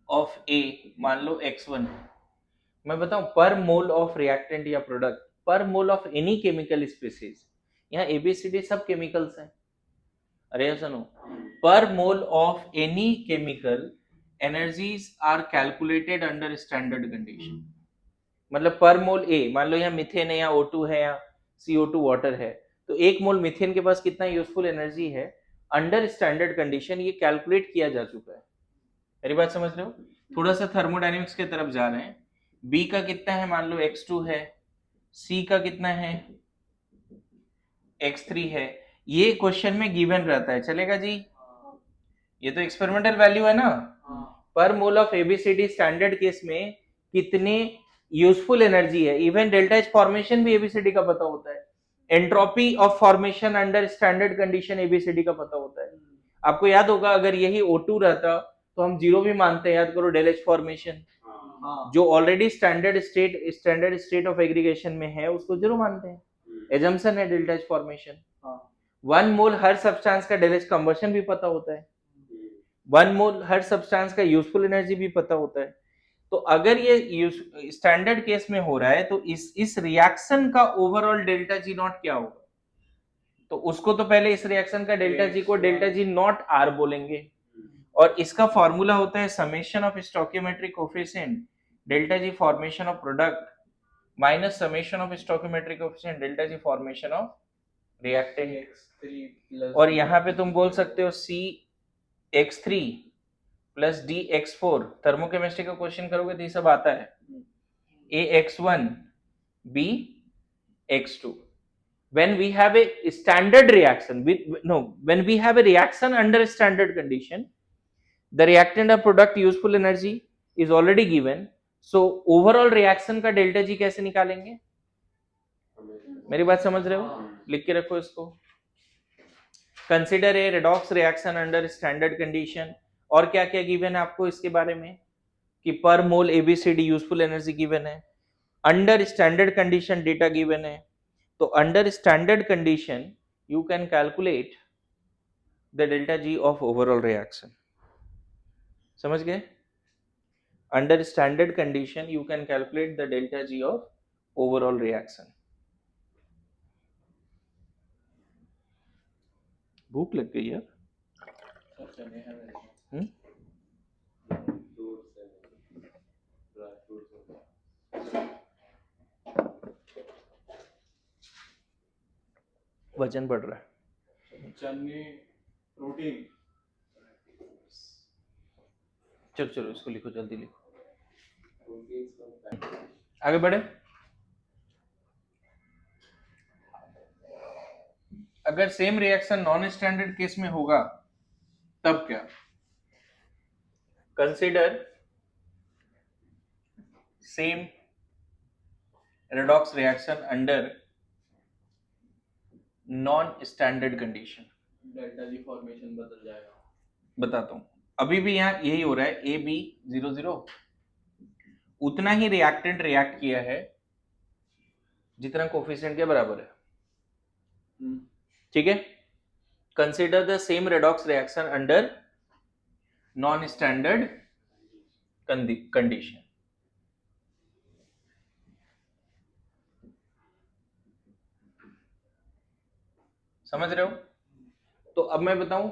ऑफ A मान लो x1, मैं बताऊं पर मोल ऑफ रिएक्टेंट या product, per mole of any chemical species, यहाँ ABCD सब केमिकल्स हैं, अरे सुनो, per mole of any chemical energies are calculated under standard condition. मतलब पर मोल A, मान लो यहाँ मिथेन है या O2 है या CO2 वाटर है, तो एक मोल मिथेन के पास कितना यूजफुल एनर्जी है अंडर स्टैंडर्ड कंडीशन, ये कैलकुलेट किया जा चुका है। मेरी बात समझ रहे हो? थोड़ा सा थर्मोडायनेमिक्स के तरफ जा रहे हैं। B का कितना है, मान लो x2 है, C का कितना है x3 है, ये क्वेश्चन में गिवन रहता है, चलेगा जी? ये तो एक्सपेरिमेंटल वैल्यू है ना, per mole of ABCD standard case में कितने यूजफुल एनर्जी है, इवन डेल्टा H फॉर्मेशन भी ABCD का पता होता है, entropy of formation under standard condition ABCD का पता होता है। आपको याद होगा अगर यही O2 रहता तो हम जीरो भी मानते हैं, याद करो डेल एच फॉर्मेशन जो already standard state of aggregation में है उसको जीरो मानते हैं, एजम्पशन है डेल्टा एच फॉर्मेशन। 1 मोल हर सब्सटेंस का डेल एच कंबशन भी पता होता है, 1 मोल हर सब्सटेंस का यूजफुल एनर्जी भी पता होता है। तो अगर ये स्टैंडर्ड केस में हो रहा है तो इस रिएक्शन का ओवरऑल डेल्टा जी नॉट क्या होगा, तो उसको तो पहले इस रिएक्शन का डेल्टा जी को डेल्टा जी नॉट आर बोलेंगे, और इसका फॉर्मूला होता है summation of stoichiometric coefficient delta G formation of product minus summation of stoichiometric coefficient delta G formation of reactant. X3 और यहाँ पे तुम बोल सकते हो CX3 प्लस DX4, थर्मोकेमिस्ट्री का क्वेश्चन करोगे तो ये सब आता है, AX1 BX2। when we have a standard reaction when we have a reaction under standard condition, the reactant or product useful energy is already given, so overall reaction का delta G कैसे निकालेंगे? मेरी बात समझ रहे हो? लिख के रखो इसको। Consider a redox reaction under standard condition, और क्या क्या गिवन है आपको इसके बारे में कि पर मोल एबीसीडी यूजफुल एनर्जी गिवन है, under standard condition data given है। तो under standard condition you can calculate the delta G of overall reaction. समझ गए? Under standard condition you can calculate the delta G of overall reaction. भूख लग गई यार। वजन बढ़ रहा है। चने प्रोटीन। चलो चलो इसको लिखो, जल्दी लिखो, आगे बढ़े। अगर same reaction non standard case में होगा तब क्या? Consider same redox reaction under non standard condition. Delta G formation बदल जाएगा। बताता हूं, अभी भी यहाँ यही हो रहा है, AB00 उतना ही रिएक्टेंट रिएक्ट किया है जितना कोफिशिएंट के बराबर है। ठीक है, consider the same redox reaction under non standard condition. समझ रहे हो? तो अब मैं बताऊं,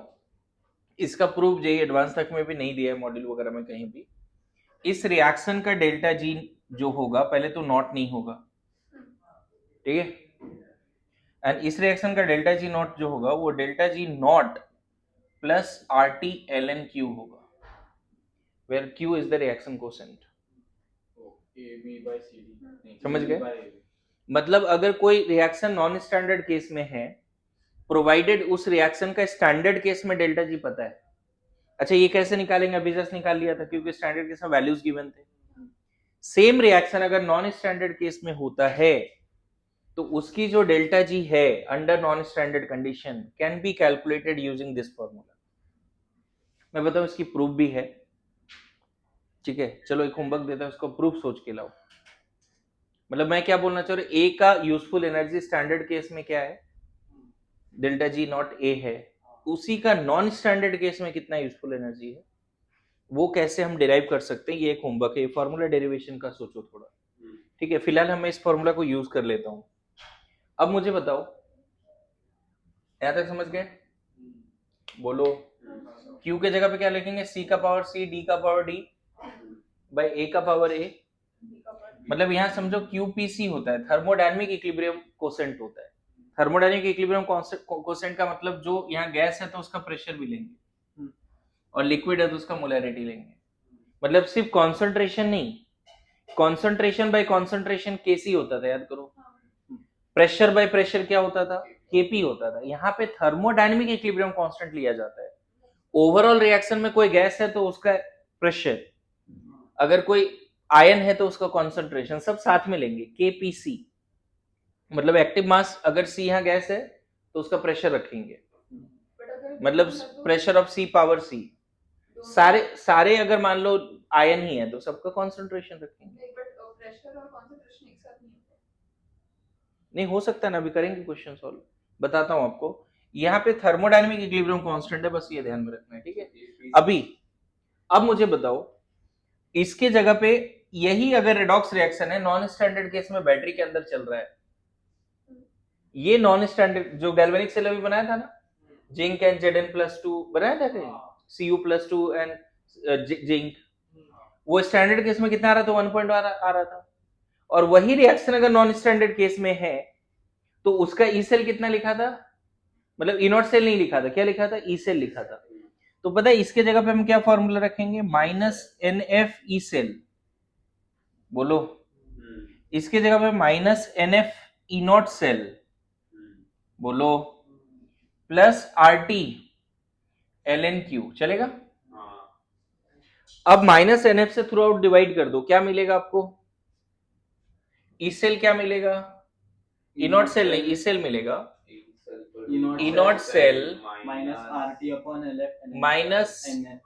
इसका प्रूफ जेई एडवांस तक में भी नहीं दिया है मॉड्यूल वगैरह में कहीं भी। इस रिएक्शन का डेल्टा जी जो होगा पहले तो नॉट नहीं होगा, ठीक है, एंड इस रिएक्शन का डेल्टा जी नॉट जो होगा वो delta G naught plus RT ln Q होगा, where Q is the reaction quotient. AB/CD समझ गए? मतलब अगर कोई रिएक्शन नॉन स्टैंडर्ड केस में है, प्रोवाइडेड उस रिएक्शन का स्टैंडर्ड केस में डेल्टा जी पता है। अच्छा ये कैसे निकालेंगे? अभी जस्ट निकाल लिया था क्योंकि स्टैंडर्ड केस में वैल्यूज गिवन थे। सेम रिएक्शन अगर नॉन स्टैंडर्ड केस में होता है तो उसकी जो डेल्टा जी है under non standard condition can be calculated using this formula. मैं बताऊं इसकी प्रूफ भी है, ठीक है। चलो एक होमवर्क देता हूं, उसको प्रूफ सोच के लाओ। मतलब मैं क्या बोलना चाह रहा हूं, ए का यूजफुल एनर्जी स्टैंडर्ड केस में क्या है? डेल्टा जी नॉट ए है। उसी का नॉन स्टैंडर्ड केस में कितना यूजफुल एनर्जी है, वो कैसे हम डिराइव कर सकते हैं, ये एक होमवर्क है। फॉर्मूला डेरिवेशन का सोचो थोड़ा, ठीक है। फिलहाल हम इस फॉर्मूला को यूज कर लेता हूं। अब मुझे बताओ, यहां तक समझ गए? बोलो, Q के जगह पे क्या लिखेंगे? C का पावर C, D का पावर D बाय A का पावर A। मतलब यहां समझो QPC होता है, थर्मोडायनेमिक इक्विलिब्रियम कोसेंट होता है। थर्मोडायनेमिक इक्विलिब्रियम कोसेंट का मतलब जो यहाँ गैस है तो उसका प्रेशर भी लेंगे और लिक्विड है तो उसका मोलैरिटी लेंगे। मतलब सिर्फ कॉन्सेंट्रेशन नहीं, कॉन्सेंट्रेशन बाय कॉन्सेंट्रेशन Kc होता था, याद करो। प्रेशर बाय प्रेशर क्या होता था? Kp होता था। यहाँ पे थर्मोडायनेमिक इक्विलिब्रियम कांस्टेंट लिया जाता है। ओवरऑल रिएक्शन में कोई गैस है तो उसका प्रेशर, अगर कोई आयन है तो उसका कॉन्सेंट्रेशन, सब साथ में लेंगे, Kpc। मतलब एक्टिव मास अगर C यहाँ गैस है तो उसका प्रेशर रखेंगे, बट अगर मतलब दोनों है तो pressure of C power C। दोनों सारे अगर मान लो आयन ही है तो सबका कॉन्सेंट्रेशन रखेंगे। नहीं, बट प्रेशर और कंसंट्रेशन एक साथ नहीं होते। नहीं हो सकता ना, अभी करेंगे क्वेश्चन सॉल्व, बताता हूं आपको। यहाँ पे थर्मोडायनेमिक इक्विलिब्रियम कांस्टेंट है, बस ये ध्यान में रखना है, ठीक है। अभी अब मुझे बताओ, इसके जगह पे यही अगर रेडॉक्स रिएक्शन है, नॉन स्टैंडर्ड केस में बैटरी के अंदर चल रहा है, ये नॉन स्टैंडर्ड जो गैल्वेनिक सेल अभी बनाया था ना, जिंक एंड Zn+2 बनाया था कहीं, Cu+2 एंड जिंक, वो स्टैंडर्ड केस में कितना आ रहा था, 1 आ रहा था। और वही रिएक्शन अगर नॉन स्टैंडर्ड केस में है तो उसका ई सेल कितना लिखा था, मतलब ई नॉट सेल नहीं लिखा था, क्या लिखा था, ई सेल लिखा था। तो पता है इसके जगह पे हम क्या फॉर्मूला रखेंगे, -NF ई सेल, बोलो। इसके जगह पे -NF ई नॉट सेल, बोलो, प्लस RT LNQ, चलेगा। अब -NF से थ्रू आउट डिवाइड कर दो, क्या मिलेगा आपको, ई सेल क्या मिलेगा, ई नॉट सेल नहीं, ई सेल मिलेगा, E naught cell minus RT upon LF minus NF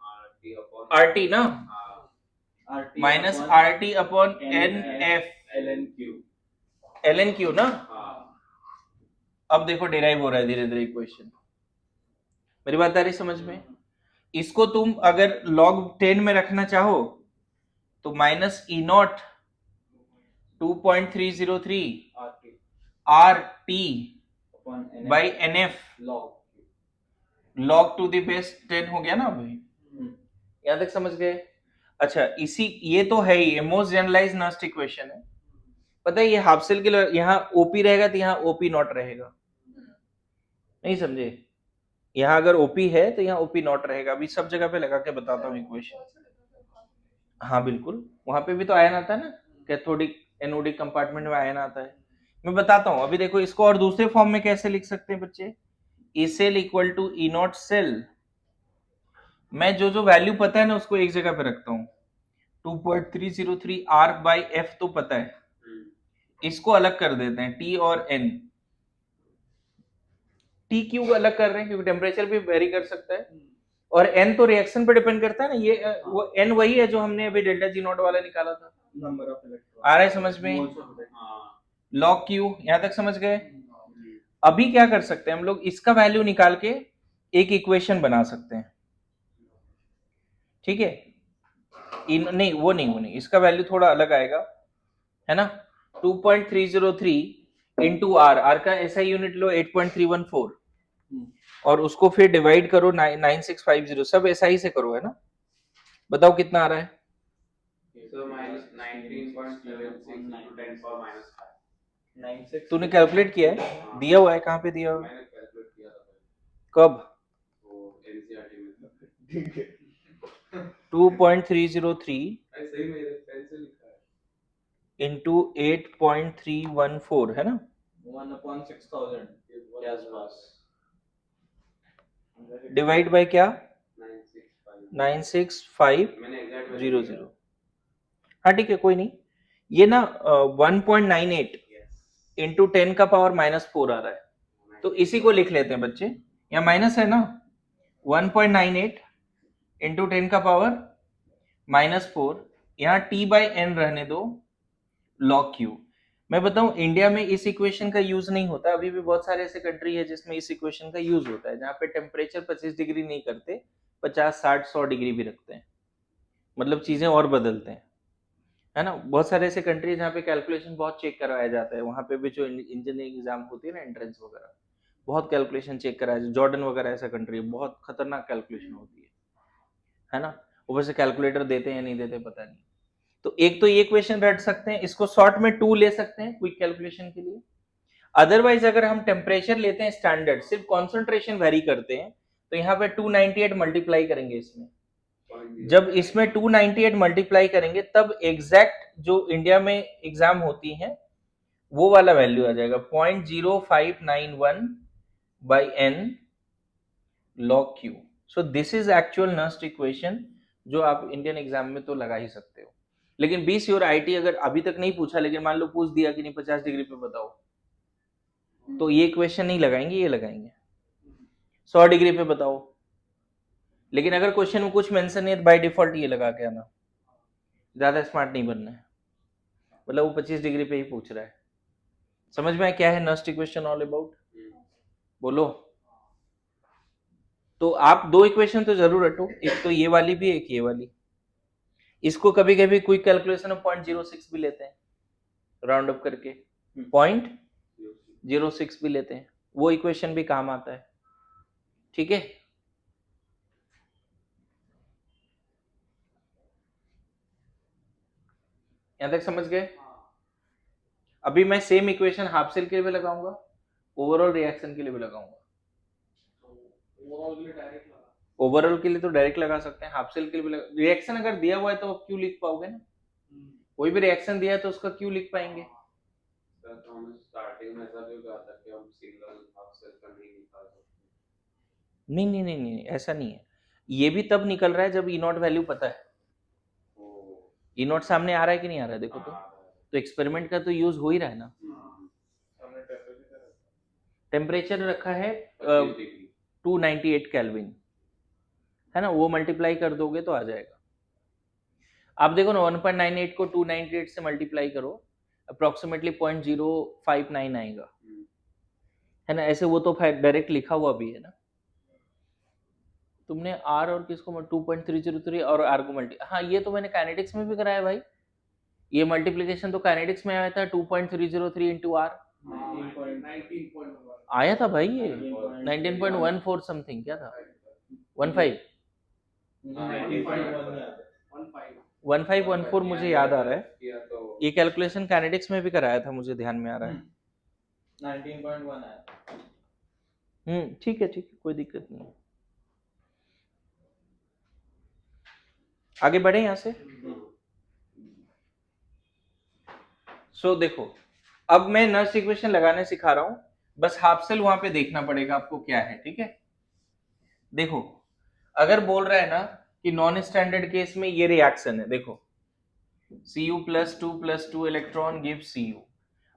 RT ना, RT minus upon RT upon NF LNQ LNQ ना। अब देखो डिराइव हो रहा है धीरे धीरे इक्वेशन, मेरी बात आ रही समझ में। इसको तुम अगर log 10 में रखना चाहो तो -E0 2.303 RT upon NF by NF log to the base 10 हो गया ना भाई, यहां तक समझ गए। अच्छा, इसी ये तो है ही मोस्ट जनरलाइज्ड नस्ट इक्वेशन है, पता है ये हाफ सेल के लिए यहाँ ओपी रहेगा तो यहाँ ओपी नॉट रहेगा, नहीं समझे, यहाँ अगर ओपी है तो यहाँ ओपी नॉट रहेगा। अभी सब जगह पे लगा के बताता हूँ इक्वेशन। हाँ बिल्कुल, वहां पे भी तो आयन आता है ना, कैथोडिक एनोडिक कंपार्टमेंट में आयन आता है, मैं बताता हूँ। अभी देखो इसको और दूसरे फॉर्म में कैसे लिख सकते हैं बच्चे, E cell equal to E naught cell, मैं जो जो वैल्यू पता है ना उसको एक जगह पे रखता हूँ, 2.303 R बाई F तो पता है, इसको अलग कर देते हैं T और N। T क्यों अलग कर रहे हैं, क्योंकि टेम्परेचर भी वेरी कर सकता है, और N तो रिएक्शन पे डिपेंड करता है ना, ये वो N वही है जो हमने अभी डेल्टा G नॉट वाला निकाला था, number of electrons आ रहा है समझ में, log Q, यहां तक समझ गए। अभी क्या कर सकते हैं हम लोग, इसका वैल्यू निकाल के एक इक्वेशन बना सकते हैं, ठीक है। नहीं वो नहीं, इसका वैल्यू थोड़ा अलग आएगा, है ना, 2.303 इंटू आर का ऐसा यूनिट लो 8.314 और उसको फिर डिवाइड करो 9650, सब SI से करो, है ना, बताओ कितना आ रहा है। So minus 19.76 into 10 power minus 5. 96 तूने कैलकुलेट किया है, दिया हुआ है, कहाँ पे दिया हुआ है, मैंने कैलकुलेट किया था कब, वो NCERT में। 2.303 अरे सही में मेरे पेन से लिखा है। इंटू 8.314, है ना, 1 upon 6000 के आसपास डिवाइड बाय क्या, 965 96500। मैंने एग्जैक्ट हाँ ठीक है, कोई नहीं, ये ना 1.98 इंटू 10 का पावर -4 आ रहा है, तो इसी को लिख लेते हैं बच्चे, यहाँ माइनस है ना, 1.98 इंटू 10 का पावर -4, यहाँ T बाई N रहने दो, log Q। मैं बताऊं इंडिया में इस इक्वेशन का यूज नहीं होता, अभी भी बहुत सारे ऐसे कंट्री है जिसमें इस इक्वेशन का यूज होता है, जहाँ पे टेम्परेचर 25 डिग्री नहीं करते, 50 60 100 डिग्री भी रखते हैं, मतलब चीजें और बदलते हैं, है ना। बहुत सारे ऐसे कंट्री है जहाँ पे कैलकुलेशन बहुत चेक करवाया जाता है, वहाँ पे भी जो इंजीनियरिंग एग्जाम होती है ना, एंट्रेंस वगैरह, बहुत कैलकुलेशन चेक कराया जाता है। जॉर्डन वगैरह ऐसा कंट्री है, बहुत खतरनाक कैलकुलेशन होती है ना। ऊपर से कैलकुलेटर देते हैं या नहीं देते पता नहीं। तो एक तो ये क्वेश्चन रट सकते हैं, इसको शॉर्ट में 2 ले सकते हैं क्विक कैलकुलेशन के लिए। अदरवाइज अगर हम टेम्परेचर लेते हैं स्टैंडर्ड, सिर्फ कॉन्सेंट्रेशन वेरी करते हैं, तो यहाँ पे 298 मल्टीप्लाई करेंगे इसमें, जब इसमें 298 मल्टीप्लाई करेंगे तब एग्जैक्ट जो इंडिया में एग्जाम होती है वो वाला वैल्यू आ जाएगा 0.0591 by N log Q। So this is actual Nernst equation जो आप इंडियन एग्जाम में तो लगा ही सकते हो, लेकिन बी श्योर आईटी अगर अभी तक नहीं पूछा, लेकिन मान लो पूछ दिया कि नहीं 50 डिग्री पे बताओ, तो ये इक्वेशन नहीं लगाएंगे, ये लगाएंगे 100 डिग्री पे बताओ। लेकिन अगर क्वेश्चन में कुछ मेंशन नहीं है तो बाय डिफॉल्ट ये लगा के आना, ज्यादा स्मार्ट नहीं बनना है। मतलब वो 25 डिग्री पे ही पूछ रहा है। समझ में आया क्या है नस्ट इक्वेशन ऑल अबाउट? बोलो। तो आप दो इक्वेशन तो जरूर रटो, एक तो ये वाली भी, एक ये वाली। इसको कभी कभी क्विक कैलकुलेशन में 0.06 भी लेते हैं, राउंड अप करके 0.06 भी लेते हैं, वो इक्वेशन भी काम आता है। ठीक है, यहां तक समझ गए? अभी मैं सेम इक्वेशन हाफ सेल के लिए भी लगाऊंगा, ओवरऑल रिएक्शन के लिए भी लगाऊंगा। ओवरऑल के लिए तो डायरेक्ट लगा सकते हैं, हाफ सेल के लिए भी रिएक्शन अगर दिया हुआ है तो आप क्यों लिख पाओगे ना? कोई भी रिएक्शन दिया है तो उसका क्यों लिख पाएंगे? तो हम स्टार्टिंग में ऐसा क्यों कहा था कि हम सिंगल हाफ सेल का नहीं निकाल सकते? नहीं नहीं नहीं नहीं, ऐसा नहीं है। ये भी तब निकल रहा है जब ई नॉट वैल्यू पता है। ई नॉट सामने आ रहा है कि नहीं आ रहा है? देखो तो एक्सपेरिमेंट का तो यूज हो ही रहा है ना। टेम्परेचर रखा है 298 केल्विन, है ना, वो मल्टीप्लाई कर दोगे तो आ जाएगा। आप देखो ना 1.98 को 298 से मल्टीप्लाई करो, अप्रोक्सीमेटली 0.059 आएगा, है ना। ऐसे वो तो डायरेक्ट लिखा हुआ भी है ना। तुमने आर और किसको 2.303 और आर को मल्टी, हाँ ये तो मैंने काइनेटिक्स में भी कराया भाई। ये मल्टीप्लिकेशन तो काइनेटिक्स में आया था 2.303 इंटू आर, 19.1 आया था भाई ये 19.14 समथिंग, क्या था 15 1514 मुझे याद आ रहा है। ये कैलकुलेशन काइनेटिक्स में भी कराया था, मुझे ध्यान में आ रहा है। 19.1 आया। ठीक है ठीक है, कोई दिक्कत नहीं है। आगे बढ़े यहां से। सो देखो, अब मैं नर्स इक्वेशन लगाने सिखा रहा हूं, बस हाफ सेल वहां पे देखना पड़ेगा आपको क्या है। ठीक है, देखो अगर बोल रहा है ना कि नॉन स्टैंडर्ड केस में ये रिएक्शन है, देखो Cu+2+2 इलेक्ट्रॉन गिव Cu।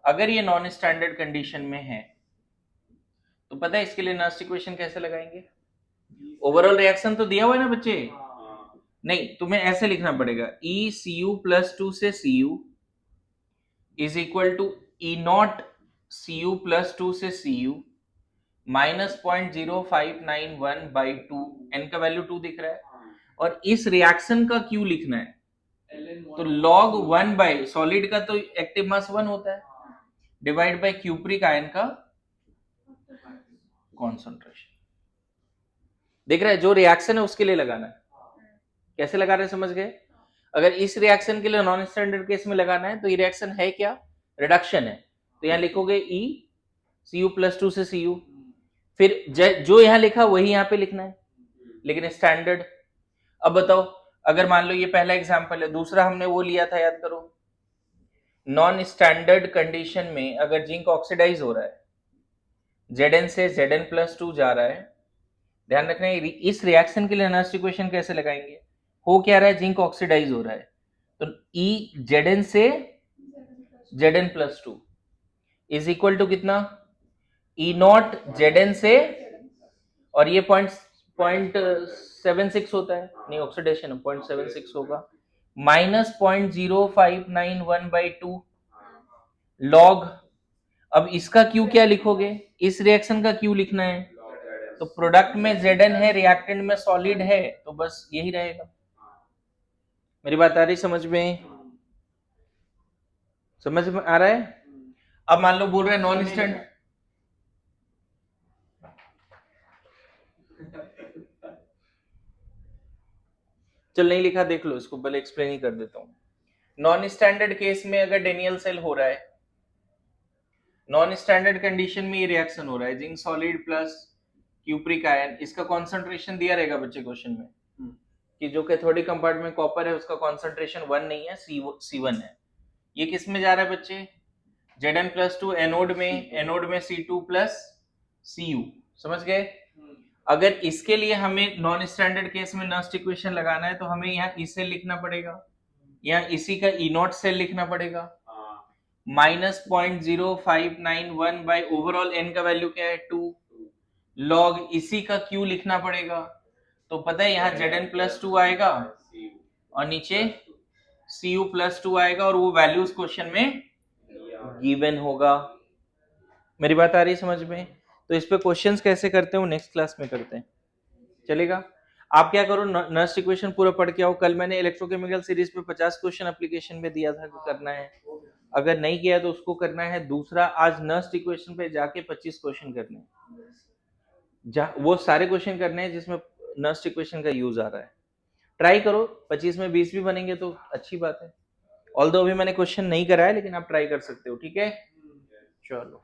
अगर ये नॉन स्टैंडर्ड कंडीशन में है तो पता है इसके लिए नर्स इक्वेशन कैसे लगाएंगे? ओवरऑल रिएक्शन तो दिया हुआ है ना बच्चे, नहीं तुम्हें ऐसे लिखना पड़ेगा ECu+2 से Cu is equal to E0 Cu+2 से Cu माइनस 0.0591/2, n का वैल्यू 2 दिख रहा है, और इस रिएक्शन का Q लिखना है तो log 1 बाय सॉलिड का तो एक्टिव मास 1 होता है, डिवाइड बाय क्यूप्रिक आयन का कॉन्सेंट्रेशन। देख रहा है, जो रिएक्शन है उसके लिए लगाना है। कैसे लगा रहे हैं समझ गए? अगर इस रिएक्शन के लिए नॉन स्टैंडर्ड केस में लगाना है तो ये रिएक्शन है क्या? रिडक्शन है, तो यहां लिखोगे E Cu+2 से Cu, फिर जो यहां लिखा वही यहां पे लिखना है, लेकिन स्टैंडर्ड। अब बताओ, अगर मान लो ये पहला एग्जांपल है, दूसरा हमने वो लिया था, याद करो, नॉन स्टैंडर्ड कंडीशन में अगर जिंक ऑक्सीडाइज हो रहा है, Zn से Zn+2 जा रहा है, ध्यान रखना है इस रिएक्शन के लिए नर्स इक्वेशन कैसे लगाएंगे? हो क्या रहा है, जिंक ऑक्सीडाइज हो रहा है, तो E Zn से Zn+2 इज इक्वल टू कितना? E0 Zn से, और ये 0.76 होता है, नहीं ऑक्सीडेशन 0.76 होगा, माइनस 0.0591/2 लॉग। अब इसका क्यू क्या लिखोगे? इस रिएक्शन का क्यू लिखना है, तो प्रोडक्ट में Zn है, रिएक्टेंट में सॉलिड है, तो बस यही रहेगा। मेरी बात आ रही समझ में? समझ में आ रहा है? अब मान लो बोल रहे हैं नॉन स्टैंडर्ड, चल नहीं लिखा, देख लो इसको, पहले एक्सप्लेन ही कर देता हूं। नॉन स्टैंडर्ड केस में अगर डेनियल सेल हो रहा है, नॉन स्टैंडर्ड कंडीशन में ये रिएक्शन हो रहा है, zinc solid plus cupric ion, इसका कॉन्सेंट्रेशन दिया रहेगा बच्चे क्वेश्चन में कि जो कैथोडिक कंपार्टमेंट कॉपर है उसका कॉन्सेंट्रेशन 1 नहीं है, C1 है। ये किस में जा रहा है बच्चे? Zn+2 एनोड में C2+Cu, समझ गए? अगर इसके लिए हमें नॉन स्टैंडर्ड केस में नर्स्ट इक्वेशन लगाना है तो हमें यहाँ ई सेल लिखना पड़ेगा, यहाँ इसी का E0 सेल लिखना पड़ेगा, -0.0591 बाय ओवरऑल n का वैल्यू क्या है 2 log इसी का q लिखना पड़ेगा, तो पता है यहाँ Zn प्लस 2 आएगा और नीचे Cu प्लस 2 आएगा और वो वैल्यूज क्वेश्चन में गिवन होगा। मेरी बात आ रही है समझ में? तो इस पे क्वेश्चंस कैसे करते हो नेक्स्ट क्लास में करते हैं, चलेगा? आप क्या करो, नर्स इक्वेशन पूरा पढ़ के आओ। कल मैंने इलेक्ट्रोकेमिकल सीरीज पे 50 क्वेश्चन एप्लीकेशन में दिया था कि करना है, अगर नहीं किया तो उसको करना है। दूसरा, आज नर्स इक्वेशन पे जाके 25 क्वेश्चन करने हैं, वो सारे क्वेश्चन करने हैं जिसमें नर्स इक्वेशन का यूज आ रहा है। ट्राई करो, 25 में 20 भी बनेंगे तो अच्छी बात है। ऑल्दो अभी मैंने क्वेश्चन नहीं करा है, लेकिन आप ट्राई कर सकते हो, ठीक है? चलो।